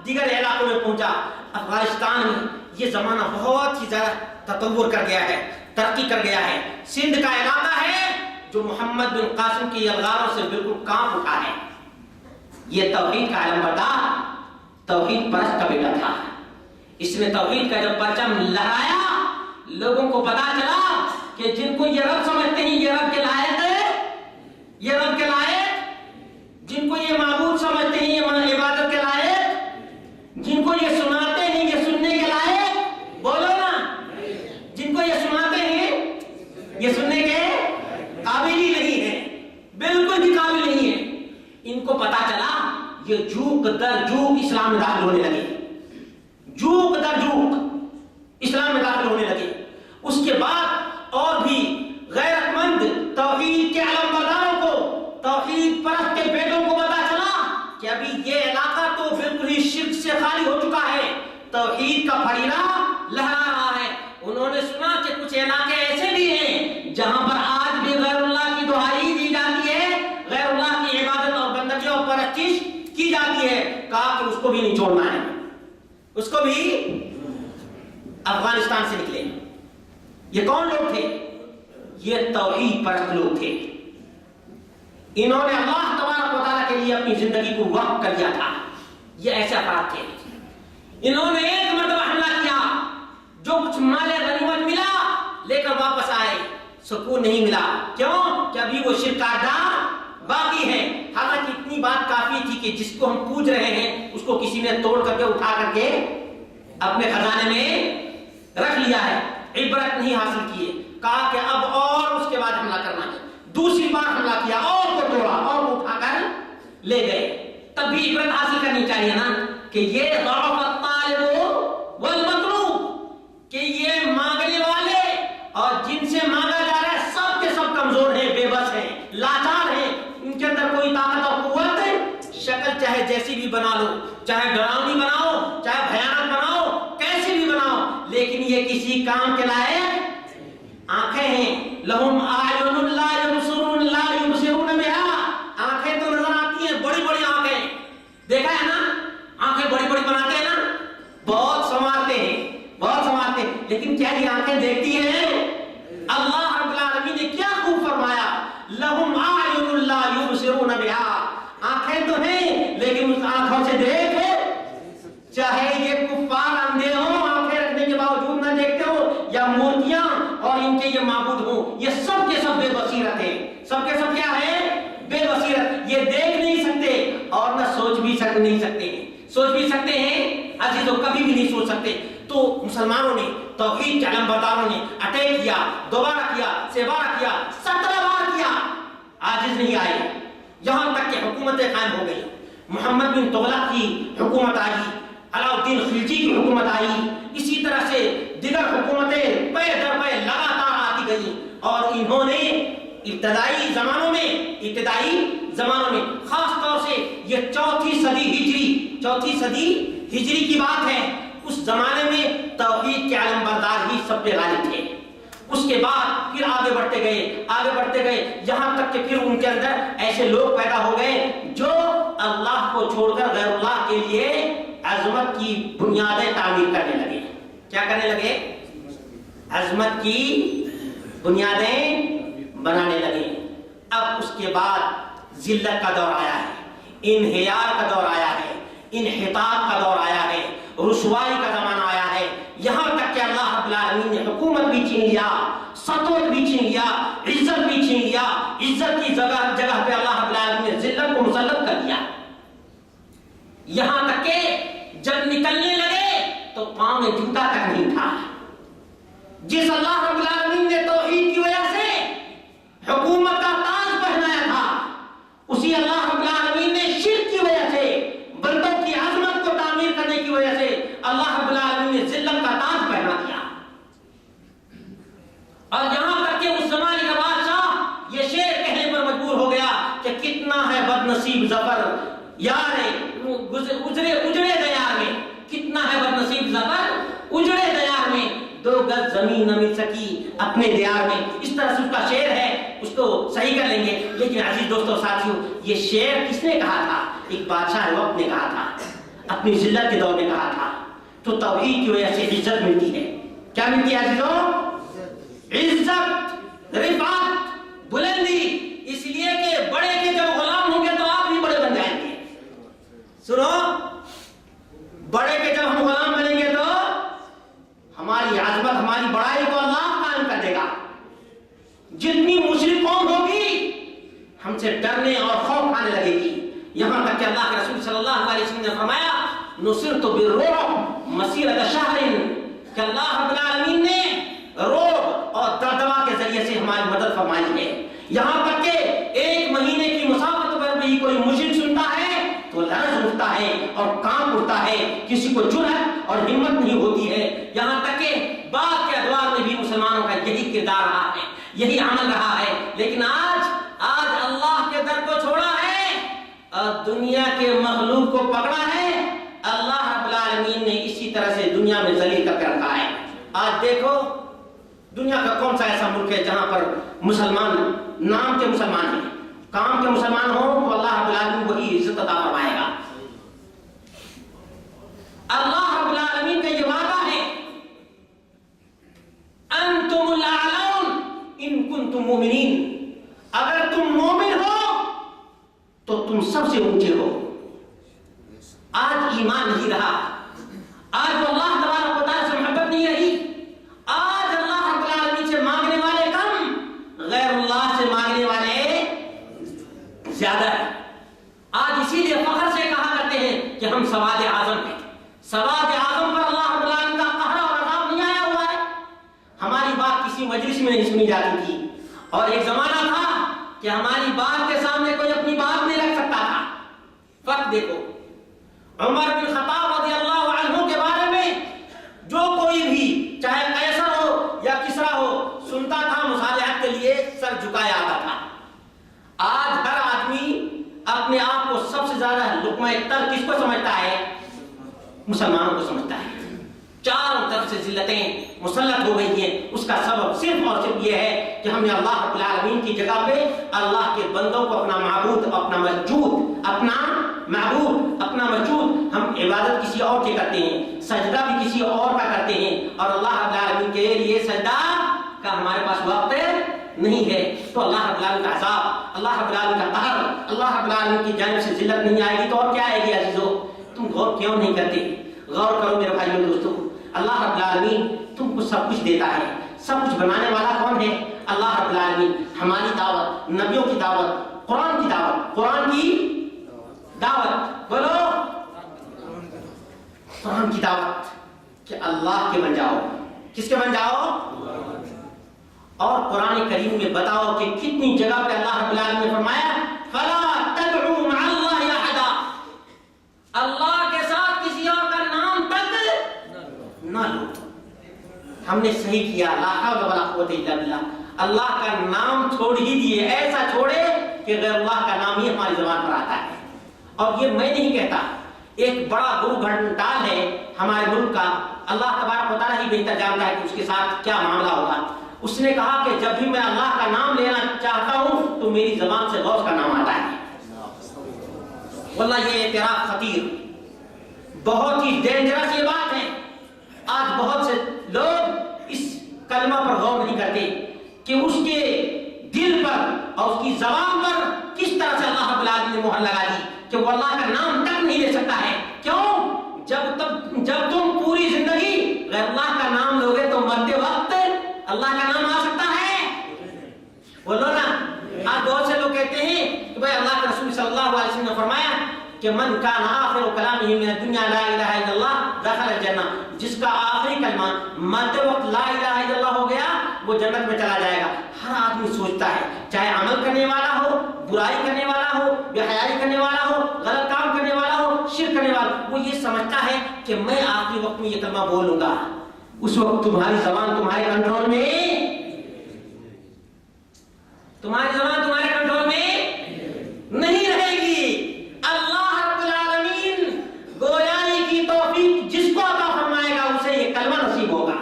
دیگر علاقوں میں پہنچا. افغانستان میں یہ زمانہ بہت ہی زیادہ تطور کر گیا ہے، ترقی کر گیا ہے. سندھ کا علاقہ ہے جو محمد بن قاسم کی یلغاروں سے بالکل کام اٹھا ہے. یہ توحید کا علم بردار، توحید پرست کا بیٹا تھا. اس نے توحید کا جب پرچم لہرایا، لوگوں کو پتا چلا کہ جن کو یہ رب سمجھتے ہیں یہ رب کے لائق ہے، یہ رب کے لائق، جن کو یہ معبود سمجھتے ہیں یہ عبادت کے لائق، جن کو یہ سناتے ہیں یہ سننے کے لائق، بولو نا، جن کو یہ سناتے ہیں یہ سننے کے قابل ہی نہیں ہے، بالکل بھی قابل نہیں ہے. ان کو پتا چلا یہ جھوک در جھوک اسلام میں داخل ہونے لگے، جھوک در جھوک اسلام میں داخل ہونے لگے. اس کے بعد اور بھی غیرت مند توحید کے علم برداروں کو، توحید پرست کے بیٹوں کو پتا چلا کہ ابھی یہ علاقہ تو بالکل ہی شرک سے خالی ہو چکا ہے، توحید کا پھریلا لہرا رہا ہے. انہوں نے سنا کہ کچھ علاقے ایسے بھی ہیں جہاں پر آج بھی غیر اللہ کی دہائی دی جاتی ہے، غیر اللہ کی عبادت اور بندگیوں پر پرستش کی جاتی ہے. کہا کہ اس کو بھی نہیں چھوڑنا ہے. اس کو بھی افغانستان سے نکلے. یہ کون لوگ تھے؟ یہ توحید پرست لوگ تھے. انہوں نے اللہ تبارک و تعالیٰ کے لیے اپنی زندگی کو وقف کر دیا تھا. یہ ایسے افراد تھے. انہوں نے ایک مرتبہ حملہ کیا، جو کچھ مال غنیمت ملا لے کر واپس آئے، سکون نہیں ملا. کیوں؟ کہ ابھی وہ شرک کا اڈا باقی ہے. حالانکہ اتنی بات کافی تھی کہ جس کو ہم پوج رہے ہیں اس کو کسی نے توڑ کر کے اٹھا کر کے اپنے خزانے میں رکھ لیا ہے، عبرت نہیں حاصل کیے. کہا کہ اب اور اس کے بعد حملہ کرنا ہے. دوسری بار حملہ کیا اور کو توڑا اور اٹھا کر لے گئے. تب بھی عبرت حاصل کرنی چاہیے نا کہ یہ ضعف الطالب والمطلوب، کہ یہ مانگنے والے اور جن سے مانگا جا رہا ہے سب کے سب کمزور ہیں، بے بس ہیں، لاچار ہیں. ان کے اندر کوئی طاقت اور قوت نہیں. شکل چاہے جیسی بھی بنا لو، چاہے ڈراؤنی بناؤ، چاہے بھیانک بناؤ، کیسی بھی بناؤ، لیکن یہ کسی کام کے لائق آنکھیں ہیں. لہم اعین لا یبصرون لا یبصرون بها. آنکھیں تو نظر آتی ہیں، بڑی بڑی آنکھیں، دیکھا ہے نا، آنکھیں بڑی بڑی بناتے ہیں نا، بہت سنوارتے ہیں، بہت سنوارتے ہیں، لیکن کیا یہ آنکھیں دیکھتی ہیں؟ اللہ رب العالمین نے کیا خوب فرمایا، لہم اعین لا یبصرون بها. آنکھیں تو ہیں لیکن اس آنکھوں سے دیکھ، چاہے یہ کفار اندھے ہوں، آنکھیں رکھنے کے باوجود نہ دیکھتے ہو، یا مورتیاں اور ان کے یہ معبود ہوں، یہ سب کے سب بے بصیرت ہیں. سب کے سب کیا ہے؟ بے بصیرت. یہ دیکھ نہیں سکتے اور نہ سوچ بھی نہیں سکتے ہیں. سوچ بھی سکتے ہیں عزیزوں، کبھی بھی نہیں سوچ سکتے. تو مسلمانوں نے، توحید کے علم برداروں نے اٹیک کیا، دوبارہ کیا، 6 بار کیا، 17 بار کیا، عاجز نہیں آئے. یہاں تک کہ حکومتیں قائم ہو گئی. محمد بن تغلق کی حکومت آئی، علاؤالدین خلجی کی حکومت آئی، اسی طرح سے دیگر حکومتیں پے در پے لگاتار آتی گئی. اور انہوں نے ابتدائی زمانوں میں، ابتدائی زمانوں میں، خاص طور سے یہ چوتھی صدی ہجری کی بات ہے، اس زمانے میں توحید کے علم بردار ہی سب پہ غالب تھے۔ اس کے بعد پھر آگے بڑھتے گئے یہاں تک کہ پھر ان کے اندر ایسے لوگ پیدا ہو گئے جو اللہ کو چھوڑ کر غیر اللہ کے لیے عظمت کی بنیادیں تعمیر کرنے لگے۔ کیا کرنے لگے؟ عظمت کی بنیادیں بنانے لگے۔ اب اس کے بعد ذلت کا دور آیا ہے، انہیار کا دور آیا ہے، انحطاط کا دور آیا ہے، رسوائی کا زمانہ آیا ہے، یہاں تک کہ اللہ رب العالمین نے حکومت بھی چھین لیا، سطوت بھی چھین لیا، عزت بھی چھین لیا، عزت کی جگہ پہ اللہ رب العالمین نے ذلت کو مسلط کر دیا، یہاں تک کہ جب نکلنے لگے تو پاؤں میں جوتا تک نہیں تھا۔ جس اللہ رب العالمین نے توحید کی وجہ سے حکومت کا تاج پہنایا تھا، اسی اللہ رب العالمین نے شرک کی وجہ سے، بندوں کی عظمت کو تعمیر کرنے کی وجہ سے اللہ رب العالمین نے ذلت کا تاج پہنا دیا۔ اور یہاں تک کہ اس زمانے کا بادشاہ یہ شعر کہنے پر مجبور ہو گیا کہ کتنا ہے بد نصیب ظفر یار اجڑے دیار میں، کتنا ہے بد نصیب ظفر اجڑے دیار میں، 2 گز زمین نہ مل سکی اپنے دیار میں۔ اس طرح سے اس کا شعر ہے، اس کو صحیح کر لیں گے۔ لیکن عزیز دوستو ساتھیو، یہ شعر کس نے کہا تھا؟ ایک بادشاہ وقت نے کہا تھا، اپنی ذلت کے دور میں کہا تھا۔ تو توحید کی وجہ سے عزت ملتی ہے۔ کیا ملتی ہے عزیزوں؟ عزت، رفعت، بلندی، اس لیے کہ بڑے کے جب غلام ہوں گے تو آپ بھی بڑے بن جائیں گے۔ سنو، بڑے کے جب ہم غلام بنیں گے تو ہماری عظمت، ہماری بڑائی کو اللہ قائم کر دے گا۔ جتنی مشرک قوم ہوگی ہم سے ڈرنے اور خوف کھانے لگے گی، یہاں تک کہ اللہ کے رسول صلی اللہ علیہ وسلم نے فرمایا نصرت بالرعب مسیرۃ شہر، کہ اللہ رب العالمین نے رعب اور دبدبا کے ذریعے سے ہماری مدد فرمائی ہے، یہاں تک کہ 1 مہینے کی مسافت پر بھی کوئی مشرک سنتا ہے تو لرز اٹھتا ہے اور کانپ اٹھتا ہے، کسی کو جرأت اور ہمت نہیں ہوتی ہے، یہاں تک کہ بعد کے ادوار میں بھی مسلمانوں کا یہی کردار رہا ہے، یہی عمل رہا ہے۔ لیکن آج اللہ کے در کو چھوڑا ہے اور دنیا کے مخلوق کو پکڑا ہے، اللہ رب العالمین نے اسی طرح سے دنیا میں ذلیل کر کے رکھا ہے۔ آج دیکھو دنیا کا کون سا ایسا ملک ہے جہاں پر مسلمان نام کے مسلمان ہیں، کام کے مسلمان ہوں تو اللہ رب العالمین وہی عزت عطا فرمائے گا۔ اللہ رب العالمین کا یہ وعدہ ہے انتم الاعلون ان کنتم مومنین، اگر تم مومن ہو تو تم سب سے اونچے ہو۔ آج ایمان نہیں رہا، آج وہ اللہ تبارک و تعالیٰ سے محبت نہیں رہی، آج اللہ رب العالمین سے مانگنے والے کم، غیر اللہ سے مانگنے والے زیادہ ہے۔ آج اسی لیے فخر سے کہا کرتے ہیں کہ ہم سواد اعظم ہیں۔ سواد اعظم پر اللہ رب العالمین کا قہر اور عذاب نہیں آیا ہوا ہے۔ ہماری بات کسی مجلس میں نہیں سنی جاتی تھی، اور ایک زمانہ تھا کہ ہماری بات کے سامنے کوئی اپنی بات نہیں رکھ سکتا تھا۔ فرق دیکھو، عمر بن خطاب رضی اللہ عنہ کے بارے میں جو کوئی بھی چاہے قیصر ہو یا کسرا ہو سنتا تھا، مصالحت کے لیے سر جھکایا آتا تھا۔ آج ہر آدمی اپنے آپ کو سب سے زیادہ لقمہ تر کس کو سمجھتا ہے؟ مسلمانوں کو سمجھتا ہے۔ چاروں طرف سے ذلتیں مسلط ہو گئی ہیں، اس کا سبب صرف اور صرف یہ ہے کہ ہم نے اللہ رب العالمین کی جگہ پہ اللہ کے بندوں کو اپنا معبود، اپنا مسجود، اپنا مسجود ہم عبادت کسی اور کی کرتے ہیں، سجدہ بھی کسی اور کا کرتے ہیں، اور اللہ رب العالمین کے لیے سجدہ کا ہمارے پاس وقت نہیں ہے، تو اللہ رب العالمین کا عذاب، اللہ رب العالمین کا قہر، اللہ رب العالمین کی جانب سے ذلت نہیں آئے گی تو اور کیا آئے گی عزیزو؟ تم غور کیوں نہیں کرتے؟ غور کرو میرے بھائیوں دوستو، اللہ رب العالمین تم کو سب کچھ دیتا ہے، سب کچھ بنانے والا کون ہے؟ اللہ رب العالمین۔ ہماری دعوت، نبیوں کی دعوت، قرآن کی دعوت، قرآن کی دعوت، بولو قرآن کی دعوت کہ اللہ کے بن جاؤ۔ کس کے بن جاؤ؟ اور قرآن کریم میں بتاؤ کہ کتنی جگہ پہ اللہ رب العالمین نے فرمایا فَلَا تَدْعُوا مَعَ اللَّهِ أَحَدًا، اللہ کے ساتھ کسی اور کا نام تک نہ لو۔ ہم نے صحیح کیا، لا حول ولا قوت الا باللہ، اللہ کا نام چھوڑ ہی دیے، ایسا چھوڑے کہ غیر اللہ کا نام نام ہی ہماری زبان پر آتا ہے. اور یہ میں نہیں کہتا، ایک بڑا گرو گھنٹال ہے ہمارے ملک کا، اللہ تبارک و تعالیٰ ہی بہتر جانتا ہے کہ اس کے ساتھ کیا معاملہ ہوگا. اس نے کہا کہ جب بھی میں اللہ کا نام لینا چاہتا ہوں تو میری زبان سے غوث کا نام آتا ہے. واللہ یہ اعتراف خطیر، بہت ہی ڈینجرس یہ بات ہے. آج بہت سے لوگ اس کلمہ پر غور نہیں کرتے کہ اس کے دل پر اور اس کی زبان پر کس طرح سے اللہ رب العالمین نے مہر لگا دی کہ وہ اللہ کا نام تک نہیں لے سکتا ہے. کیوں؟ جب تم پوری زندگی غیر اللہ کا نام لوگے تو مرتے وقت اللہ کا نام آ سکتا ہے؟ بولو نا. آج بہت سے لوگ کہتے ہیں کہ بھائی اللہ کے رسول صلی اللہ علیہ وسلم نے فرمایا کہ من کان آخر کلامہ من الدنیا لا الہ الا اللہ دخل الجنہ، جس کا آخری کلمہ مرتے وقت لا الہ الا اللہ ہو گیا وہ جنت میں چلا جائے گا. ہر آدمی سوچتا ہے، چاہے عمل کرنے والا ہو، برائی کرنے والا ہو، بے حیائی کرنے والا ہو، غلط کام کرنے والا ہو، شرک کرنے والا ہو، وہ یہ سمجھتا ہے کہ میں آخری وقت میں یہ کلمہ بولوں گا. اس وقت تمہاری زبان تمہارے کنٹرول میں، تمہاری زبان تمہارے کنٹرول میں نہیں رہے گی. اللہ رب العالمین گویائی کی توفیق جس کو عطا فرمائے گا اسے یہ کلمہ نصیب ہوگا.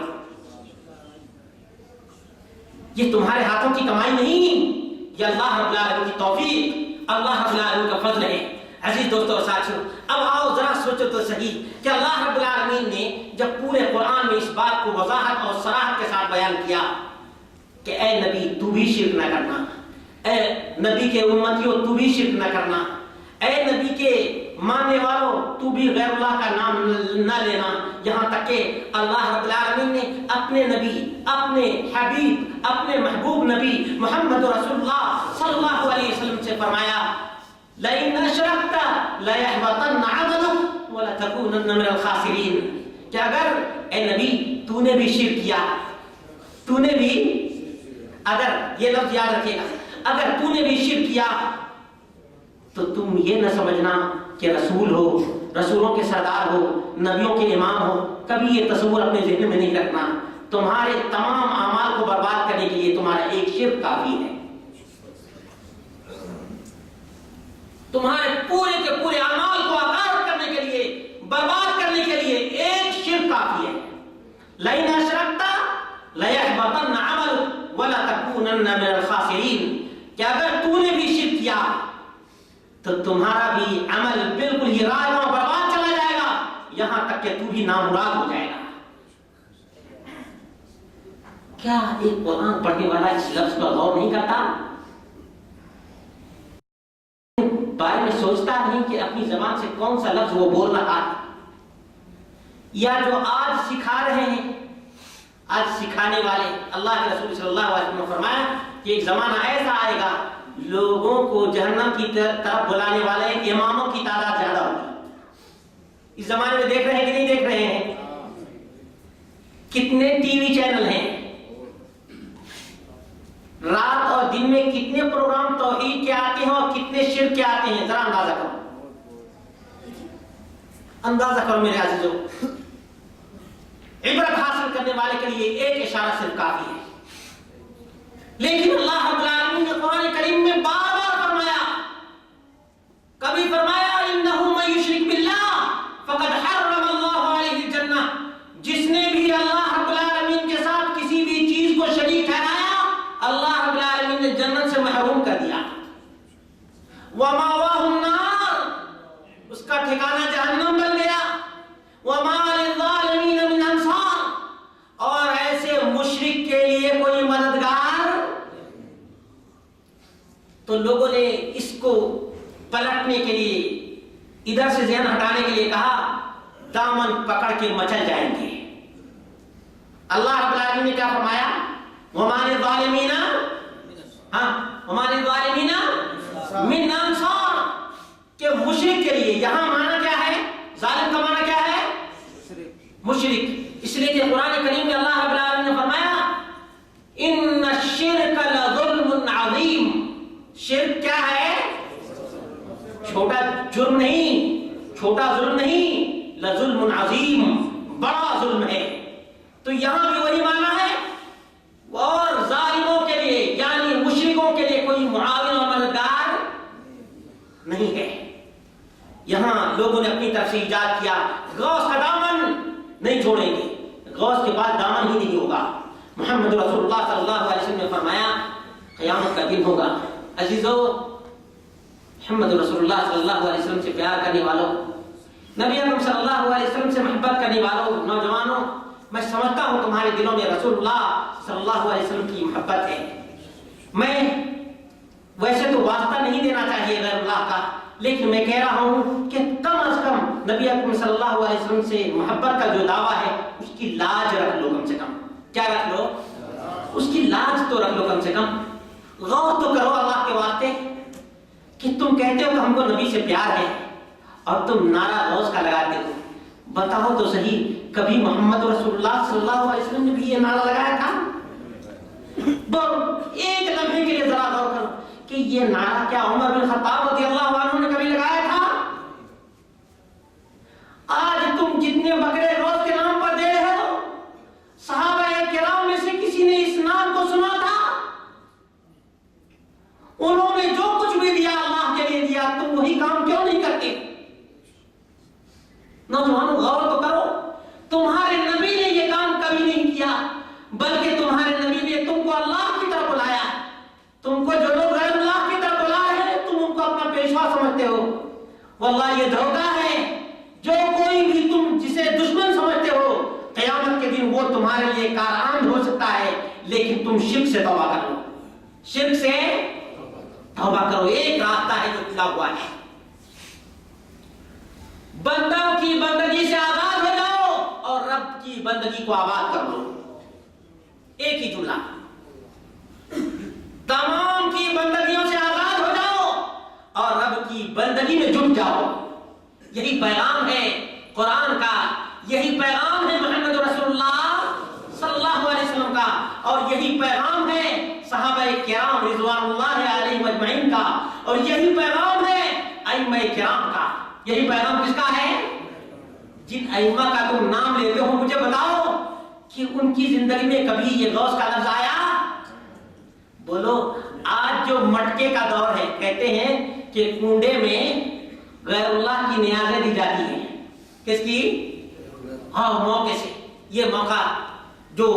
یہ تمہارے ہاتھوں کی کمائی نہیں، یہ اللہ رب العالمین کی توفیق، اللہ رب العالمین کا فضل ہے. عزیز دوستو اور ساتھیو، اب آؤ ذرا سوچو تو صحیح کہ اللہ رب العالمین نے جب پورے قرآن میں اس بات کو وضاحت اور صراحت کے ساتھ بیان کیا کہ اے نبی تو بھی شرک نہ کرنا، اے نبی کے امتیوں تو بھی شرک نہ کرنا، اے نبی کے ماننے والوں تو بھی غیر اللہ کا نام نہ لینا. یہاں تک کہ اللہ رب العالمین نے اپنے نبی، اپنے حبیب، اپنے محبوب نبی محمد رسول اللہ صلی اللہ علیہ وسلم سے فرمایا لئن اشرکت لیحبطن عملک ولتکونن من الخاسرین، کہ اگر اے نبی تو نے بھی شرک کیا، تو نے بھی، اگر یہ لفظ یاد رکھے گا، اگر تو نے بھی شرک کیا تو تم یہ نہ سمجھنا کہ رسول ہو، رسولوں کے سردار ہو، نبیوں کے امام ہو. کبھی یہ تصور اپنے ذہن میں نہیں رکھنا. تمہارے تمام اعمال کو برباد کرنے کے لیے تمہارا ایک شرک کافی ہے. تمہارے پورے کے پورے اعمال کو اکار کرنے کے لیے، برباد کرنے کے لیے ایک شرک کافی ہے. لئن اشرکت لیحبطن عملک ولتکونن من الخاسرین، کہ اگر تو نے بھی شرک کیا تو تمہارا بھی عمل بالکل ہی رائع و برباد چلا جائے گا، یہاں تک کہ تو بھی نامراد ہو جائے گا. کیا ایک قرآن پڑھنے والا اس لفظ پر غور نہیں کرتا؟ بارے میں سوچتا نہیں کہ اپنی زبان سے کون سا لفظ وہ بول رہا ہے؟ یا جو آج سکھا رہے ہیں، آج سکھانے والے، اللہ کے رسول صلی اللہ علیہ وسلم نے فرمایا کہ ایک زمانہ ایسا آئے گا لوگوں کو جہنم کی طرف بلانے والے اماموں کی تعداد زیادہ ہوگی. اس زمانے میں دیکھ رہے ہیں کہ نہیں دیکھ رہے ہیں؟ کتنے ٹی وی چینل ہیں، رات اور دن میں کتنے پروگرام توحید کے آتے ہیں اور کتنے شرک کے آتے ہیں، ذرا اندازہ کرو، اندازہ کرو میرے عزیزو. عبرت حاصل کرنے والے کے لیے ایک اشارہ صرف کافی ہے. لیکن اللہ رب العالمین نے قرآن کریم میں بار بار فرمایا، کبھی فرمایا انہ من یشرک باللہ فقد حرم اللہ علیہ الجنہ، جس نے بھی اللہ رب العالمین کے ساتھ کسی بھی چیز کو شریک ٹھہرایا اللہ رب العالمین نے جنت سے محروم کر دیا. ومأواہ النار، اس کا ٹھکانہ جہنم بن گیا. وما للظالمین من انصار، اور ایسے مشرک کے لیے کوئی مددگار. تو لوگوں نے اس کو پلٹنے کے لیے، ادھر سے ذہن ہٹانے کے لیے کہا دامن پکڑ کے مچل جائیں گے. اللہ رب العالمین نے کیا فرمایا؟ وما للظالمین، وما للظالمین من انصار، کہ مشرک کے لیے، یہاں معنی کیا ہے؟ ظالم کا معنی کیا ہے؟ مشرک. اس لیے کہ قرآن کریم میں اللہ رب العالمین نے فرمایا ان الشرک لظلم عظیم، شرک کیا ہے؟ چھوٹا جرم نہیں، چھوٹا ظلم نہیں، لظلم عظیم، بڑا ظلم ہے. تو یہاں بھی وہی معنی ہے. اور ظالموں کے لیے یعنی مشرکوں کے لیے کوئی معاون اور مددگار نہیں ہے. یہاں لوگوں نے اپنی طرف سے ایجاد کیا غوث کا دامن نہیں چھوڑیں گے, غوث کے بعد دامن ہی نہیں ہوگا. محمد رسول اللہ صلی اللہ علیہ وسلم نے فرمایا قیامت کا دن ہوگا. عزیزو, محمد رسول اللہ صلی اللہ علیہ وسلم سے پیار کرنے والوں, نبی اکرم صلی اللہ علیہ وسلم سے محبت کرنے والوں, نوجوانوں, میں سمجھتا ہوں تمہارے دلوں میں رسول اللہ صلی اللہ علیہ وسلم کی محبت ہے. میں ویسے تو واسطہ نہیں دینا چاہیے غیر اللہ کا, لیکن میں کہہ رہا ہوں کہ کم از کم نبی اکرم صلی اللہ علیہ وسلم سے محبت کا جو دعویٰ ہے اس کی لاج رکھ لو. کم سے کم کیا رکھ لو؟ اس کی لاج تو رکھ لو. کم سے کم غور تو کرو اللہ کے واسطے کہ تم کہتے ہو کہ ہم کو نبی سے پیار ہے اور تم نعرہ غوث کا لگاتے ہو. بتاؤ تو صحیح, کبھی محمد رسول اللہ صلی اللہ علیہ وسلم نے بھی یہ نعرہ لگایا تھا؟ ایک لمحے کے لیے ذرا غور کرو کہ یہ نعرہ کیا عمر بن خطاب رضی اللہ عنہ نے کبھی لگایا تھا؟ آج تم جتنے بکرے غوث کے نام پر دے رہے ہو, صحابہ کرام میں سے کسی نے اس نام کو سنا تھا؟ انہوں نے جو کچھ بھی دیا اللہ کے لیے دیا, تم وہی کام کیوں نہیں کرتے؟ نوجوانوں غور تو کرو, تمہارے نبی نے یہ کام کبھی نہیں کیا, بلکہ تمہارے نبی نے تم کو اللہ کی طرف بلایا. تم کو جو لوگ غیر اللہ کی طرف بلا رہے ہیں تم ان کو اپنا پیشوا سمجھتے ہو. واللہ یہ دھوکہ ہے. جو کوئی بھی تم جسے دشمن سمجھتے ہو, قیامت کے دن وہ تمہارے لیے کارآمد ہو سکتا ہے, لیکن تم شرک سے توبہ کرو. شرک سے توبہ کرو. ایک راستہ ہے جو کھلا ہوا ہے. بندوں کی بندگی سے آزاد ہو جاؤ اور رب کی بندگی کو آباد کر لو. ایک ہی جملہ, تمام کی بندگیوں سے آزاد ہو جاؤ اور رب کی بندگی میں جٹ جاؤ. یہی پیغام ہے قرآن کا, یہی پیغام ہے محمد رسول اللہ صلی اللہ علیہ وسلم کا, اور یہی پیغام ہے صحابہ کرام رضوان اللہ علیہم اجمعین کا, اور یہی پیغام ہے ائمہ کرام کا. یہی پیغام کس کا ہے؟ جن ائمہ کا تم نام لیتے ہو, مجھے بتاؤ کہ ان کی زندگی میں کبھی یہ غوث کا لفظ آیا؟ بولو. آج جو مٹکے کا دور ہے, کہتے ہیں کہ کنڈے میں غیر اللہ کی نیازیں دی جاتی ہیں. کس کی؟ ہاں, موقع سے. یہ موقع جو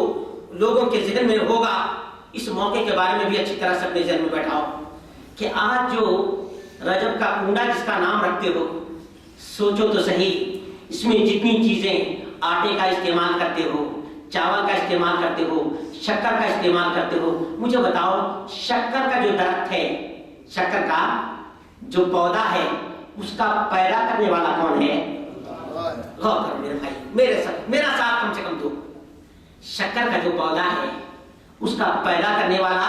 لوگوں کے ذہن میں ہوگا, اس موقع کے بارے میں بھی اچھی طرح سے اپنے ذہن میں بیٹھاؤ کہ آج جو رجب کا کنڈا جس کا نام رکھتے ہو, سوچو تو صحیح, اس میں جتنی چیزیں آٹے کا استعمال کرتے ہو, چاول کا استعمال کرتے ہو, شکر کا استعمال کرتے ہو, مجھے بتاؤ شکر کا جو درخت ہے, شکر کا جو پودا ہے, اس کا پیدا کرنے والا کون ہے؟ غور کرو میرے بھائی, میرا ساتھ کم سے کم دو. شکر کا جو پودا ہے اس کا پیدا کرنے والا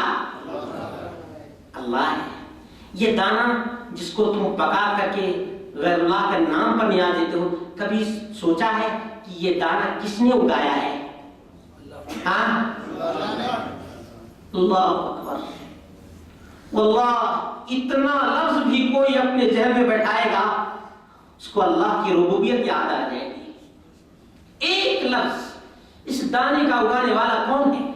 اللہ ہے. یہ دانہ جس کو تم پکا کر کے غیر اللہ کے نام پر نیاز دیتے ہو, کبھی سوچا ہے کہ یہ دانہ کس نے اگایا ہے؟ ہاں, اللہ اکبر. واللہ اتنا لفظ بھی کوئی اپنے ذہن میں بیٹھائے گا, اس کو اللہ کی ربوبیت یاد آ جائے گی. ایک لفظ, اس دانے کا اگانے والا کون ہے؟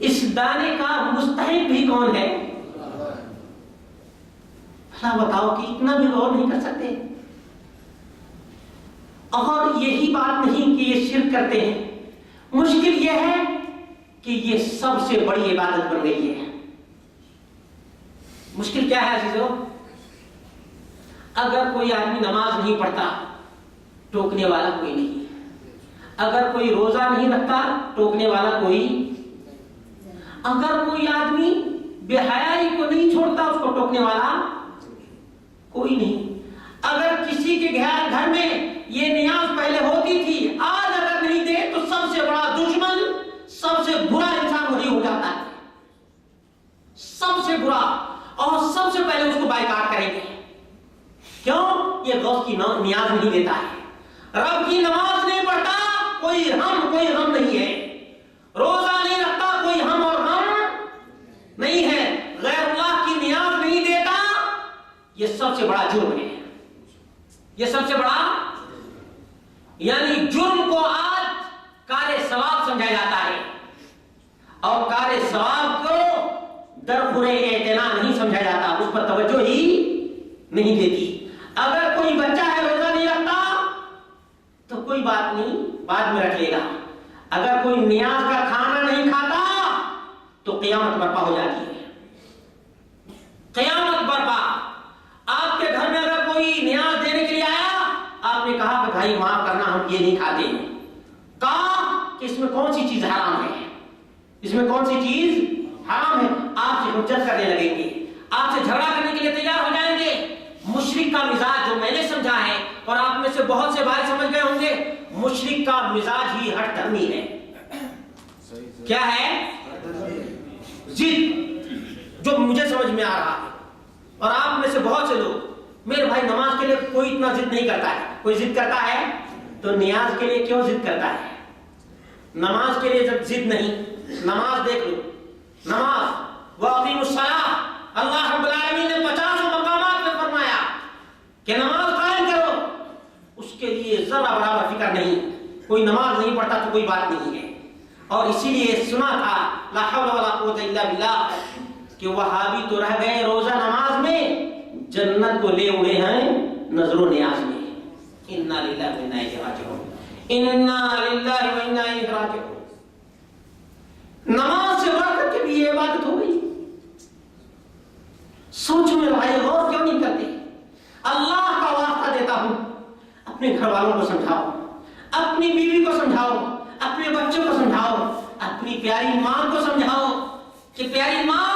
اس دانے کا مستحق بھی کون ہے؟ بھلا بتاؤ کہ اتنا بھی غور نہیں کر سکتے؟ اور یہی بات نہیں کہ یہ شرک کرتے ہیں, مشکل یہ ہے کہ یہ سب سے بڑی عبادت بن گئی ہے. مشکل کیا ہے عزیزو؟ اگر کوئی آدمی نماز نہیں پڑھتا, ٹوکنے والا کوئی نہیں. اگر کوئی روزہ نہیں رکھتا, ٹوکنے والا کوئی. اگر کوئی آدمی بے حیائی کو نہیں چھوڑتا, اس کو ٹوکنے والا کوئی نہیں. اگر کسی کے گھر میں یہ نیاز پہلے ہوتی تھی, آج اگر نہیں دے تو سب سے بڑا دشمن, سب سے برا انسان وہی ہو جاتا ہے. سب سے برا, اور سب سے پہلے اس کو بائیکاٹ کریں گے. کیوں؟ یہ غوث کی نیاز نہیں دیتا ہے, رب کی نماز نہیں پڑھتا, کوئی ہم نہیں ہے. روزہ نہیں رکھتا, کوئی ہم اور ہم نہیں ہے. غیر اللہ کی نیاز نہیں دیتا, یہ سب سے بڑا جرم ہے. یہ سب سے بڑا, یعنی جرم کو آج کار ثواب سمجھا جاتا ہے, اور کار ثواب کو درخورِ اعتنا نہیں سمجھا جاتا، اس پر توجہ ہی نہیں دیتی۔ اگر کوئی بچہ ہے روزہ نہیں رکھتا تو کوئی بات نہیں، بعد میں رکھ لے گا۔ اگر کوئی نیاز کا کھانا نہیں کھاتا تو قیامت برپا ہو جاتی ہے، قیامت برپا۔ آپ کے گھر میں اگر کوئی نیاز دینے کے لیے آیا، آپ نے کہا کہ بھائی معاف کرنا، ہم یہ نہیں کھاتے ہیں، کہا کہ اس میں کون سی چیز حرام ہے، اس میں کون سی چیز حرام ہے، آپ سے حجت کرنے لگیں گے، آپ سے جھگڑا کرنے کے لیے تیار ہو جائیں گے۔ مشرک کا مزاج جو میں نے سمجھا ہے، اور آپ میں سے بہت سے بھائی سمجھ گئے ہوں گے، مشرک کا مزاج ہی ہٹ دھرمی ہے۔ کیا ہے؟ ضد، جو مجھے سمجھ میں آ رہا ہے، اور آپ میں سے بہت سے لوگ، میرے بھائی نماز کے لیے کوئی اتنا ضد نہیں کرتا ہے، کوئی ضد کرتا ہے تو نیاز کے لیے کیوں ضد کرتا ہے؟ نماز کے لیے جب ضد نہیں، نماز دیکھ لو، نماز وَأَقِیمُوا الصَّلَاةَ، اللہ رب العالمین نے 50 مقامات میں فرمایا کہ نماز قائم کرو، اس کے لیے ذرا برابر فکر نہیں، کوئی نماز نہیں پڑھتا تو کوئی بات نہیں ہے۔ اور اسی لیے سنا تھا لا حول ولا قوت الا باللہ کہ وہابی تو رہ گئے روزہ نماز میں، جنت کو لے اڑے ہیں نظر و نیاز میں۔ انا للہ و انا الیہ راجعون، انا للہ و انا الیہ راجعون۔ نماز سے بڑھ کر کے بھی یہ عبادت ہو گئی؟ سوچ میں بھائی غور کیوں نہیں کرتے؟ اللہ کا واسطہ دیتا ہوں، اپنے گھر والوں کو سمجھاؤ، اپنی بیوی کو سمجھاؤ، اپنے بچوں کو سمجھاؤ، اپنی پیاری ماں کو سمجھاؤ کہ پیاری ماں،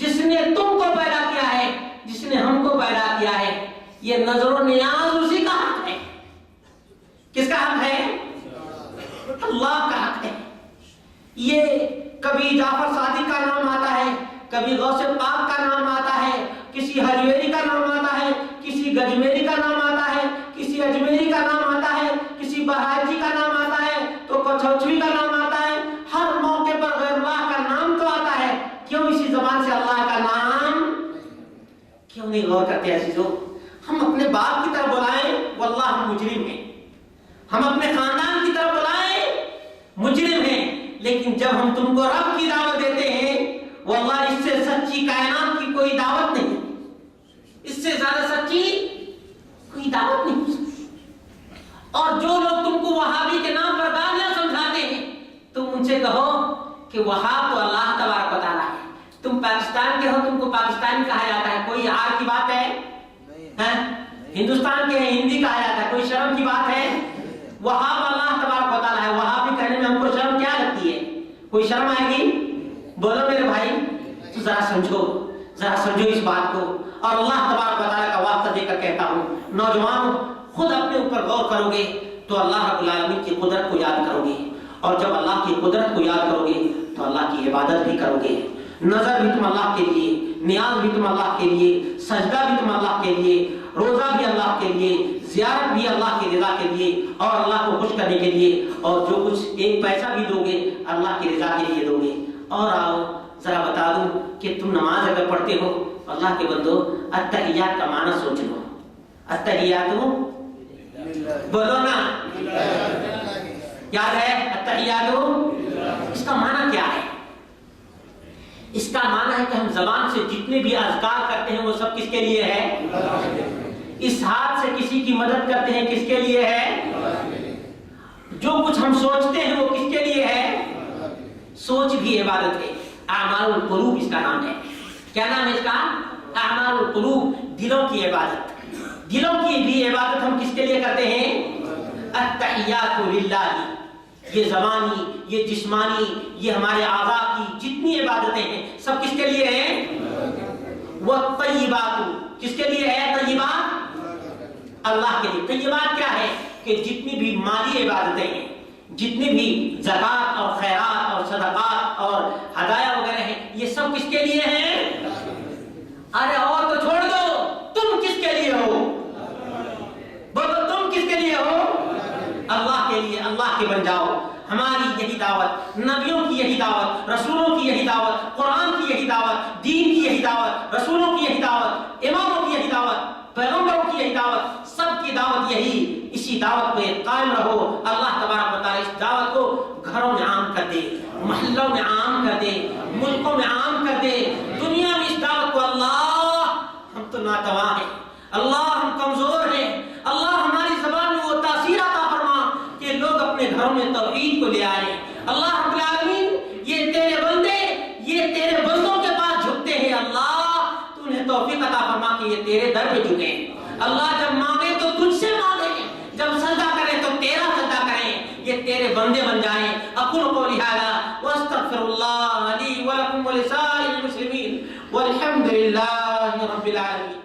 جس نے تم کو پیدا کیا ہے، جس نے ہم کو پیدا کیا ہے، یہ نظر و نیاز اسی کا حق ہے۔ کس کا حق ہے؟ اللہ کا حق ہے۔ یہ کبھی جعفر صادق کا نام آتا ہے، کبھی غوث پاک کا نام آتا ہے، کسی حجویری کا نام آتا ہے، کسی گجمیری کا نام آتا ہے، کسی اجمیری کا نام آتا ہے، کسی بہائچی کا نام آتا ہے، تو کچھوچوی کا نام آتا ہے۔ ہر موقع پر غیر اللہ کا نام تو آتا ہے، کیوں اسی زبان سے اللہ کا نام کیوں نہیں غور کرتے عزیزو؟ ہم اپنے باپ کی طرف بلائیں واللہ ہم مجرم ہیں، ہم اپنے خاندان کی طرف بلائیں مجرم ہیں، لیکن جب ہم تم کو رب کی دعوت دیتے ہیں، واللہ اس سے سچی کائنات کی کوئی دعوت نہیں، اس سے زیادہ سچی کوئی دعوت نہیں ہو سکتی۔ اور جو لوگ تم کو وہابی کے نام پر گالیاں سمجھاتے ہیں، تم ان سے کہو کہ وہاب تو اللہ تبارک و تعالیٰ ہے، تم پاکستان کے ہو، تم کو پاکستانی کہا جاتا ہے، کوئی عار کی بات ہے؟ ہندوستان کے ہیں، ہندی کہا جاتا ہے، کوئی شرم کی بات ہے؟ وہاب اللہ تبارک و تعالیٰ ہے، وہابی کہنے میں ہم کو شرم کیا لگتی ہے؟ کوئی شرم آئے گی؟ بولو میرے بھائی، تو ذرا سمجھو اس بات کو، اور اللہ تبارک و تعالیٰ کا واسطہ دے کر کہتا ہوں، نوجوانوں خود اپنے اوپر غور کرو گے تو اللہ رب العالمین کی قدرت کو یاد کرو گے، اور جب اللہ کی قدرت کو یاد کرو گے تو اللہ کی عبادت بھی کرو گے۔ نظر بھی تم اللہ کے لیے، نیاز بھی تم اللہ کے لیے، سجدہ بھی تم اللہ کے لیے، روزہ بھی اللہ کے لیے، زیارت بھی اللہ کی رضا کے لیے اور اللہ کو خوش کرنے کے لیے، اور جو کچھ ایک پیسہ بھی دو گے اللہ کی رضا کے لیے دو گے۔ اور آؤ ذرا بتا دوں کہ تم نماز اگر پڑھتے ہو، اللہ کے بندو، التحیات کا معنی سوچ لو۔ التحیات بولو نا، یاد ہے التحیات؟ اس کا معنی کیا ہے؟ اس کا معنی ہے کہ ہم زبان سے جتنے بھی اذکار کرتے ہیں وہ سب کس کے لیے ہے؟ اس ہاتھ سے کسی کی مدد کرتے ہیں، کس کے لیے ہے؟ جو کچھ ہم سوچتے ہیں وہ کس کے لیے ہے؟ سوچ بھی عبادت ہے۔ اعمال القلوب اس کا نام ہے۔ کیا نام ہے اس کا؟ اعمال القلوب، دلوں کی عبادت۔ دلوں کی بھی عبادت ہم کس کے لیے کرتے ہیں؟ التحیات للہ۔ یہ زبانی، یہ جسمانی، یہ ہمارے اعضاء کی جتنی عبادتیں ہیں سب کس کے لیے ہیں؟ والطیبات، کس کے لیے ہے طیبات؟ اللہ کے لیے۔ طیبات کیا ہے؟ کہ جتنی بھی مالی عبادتیں ہیں، جتنی بھی زکات اور خیرات اور صدقات اور ہدایہ وغیرہ ہیں، یہ سب کس کے لیے ہیں؟ ارے اور تو چھوڑ دو، تم کس کے لیے ہو؟ بولو تم کس کے لیے ہو؟ اللہ کے لیے۔ اللہ کے بن جاؤ۔ ہماری یہی دعوت، نبیوں کی یہی دعوت، رسولوں کی یہی دعوت، قرآن کی یہی دعوت، دین کی یہی دعوت، رسولوں کی یہی دعوت، اماموں کی یہی دعوت، پیغمبروں کی یہی دعوت، سب کی دعوت یہی۔ اسی دعوت پہ قائم رہو۔ اللہ تبارک و تعالیٰ اس دعوت کو گھروں میں عام کر دے، محلوں میں عام کر دے، ملکوں میں عام کر دے، دنیا میں اس دعوت کو اللہ ہم تو ناتواں ہیں، اللہ ہم کمزور ہیں، اللہ ہماری زبان میں وہ تاثیر عطا فرما کہ لوگ اپنے گھروں میں توحید کو لے آئے۔ اللہ رب العالمین یہ تیرے بندے، یہ تیرے بندوں کے پاس جھکتے ہیں، اللہ تو انہیں توفیق عطا فرما کہ یہ تیرے در پہ جھکیں۔ اللہ جب مانگے تو تجھ سے مانگیں، جب سجدہ کریں تو تیرا سجدہ کریں، یہ تیرے بندے بن جائیں۔ اقول قولی ھذا واستغفر اللہ لی ولکم ولسائر المسلمین والحمد للہ رب العالمین۔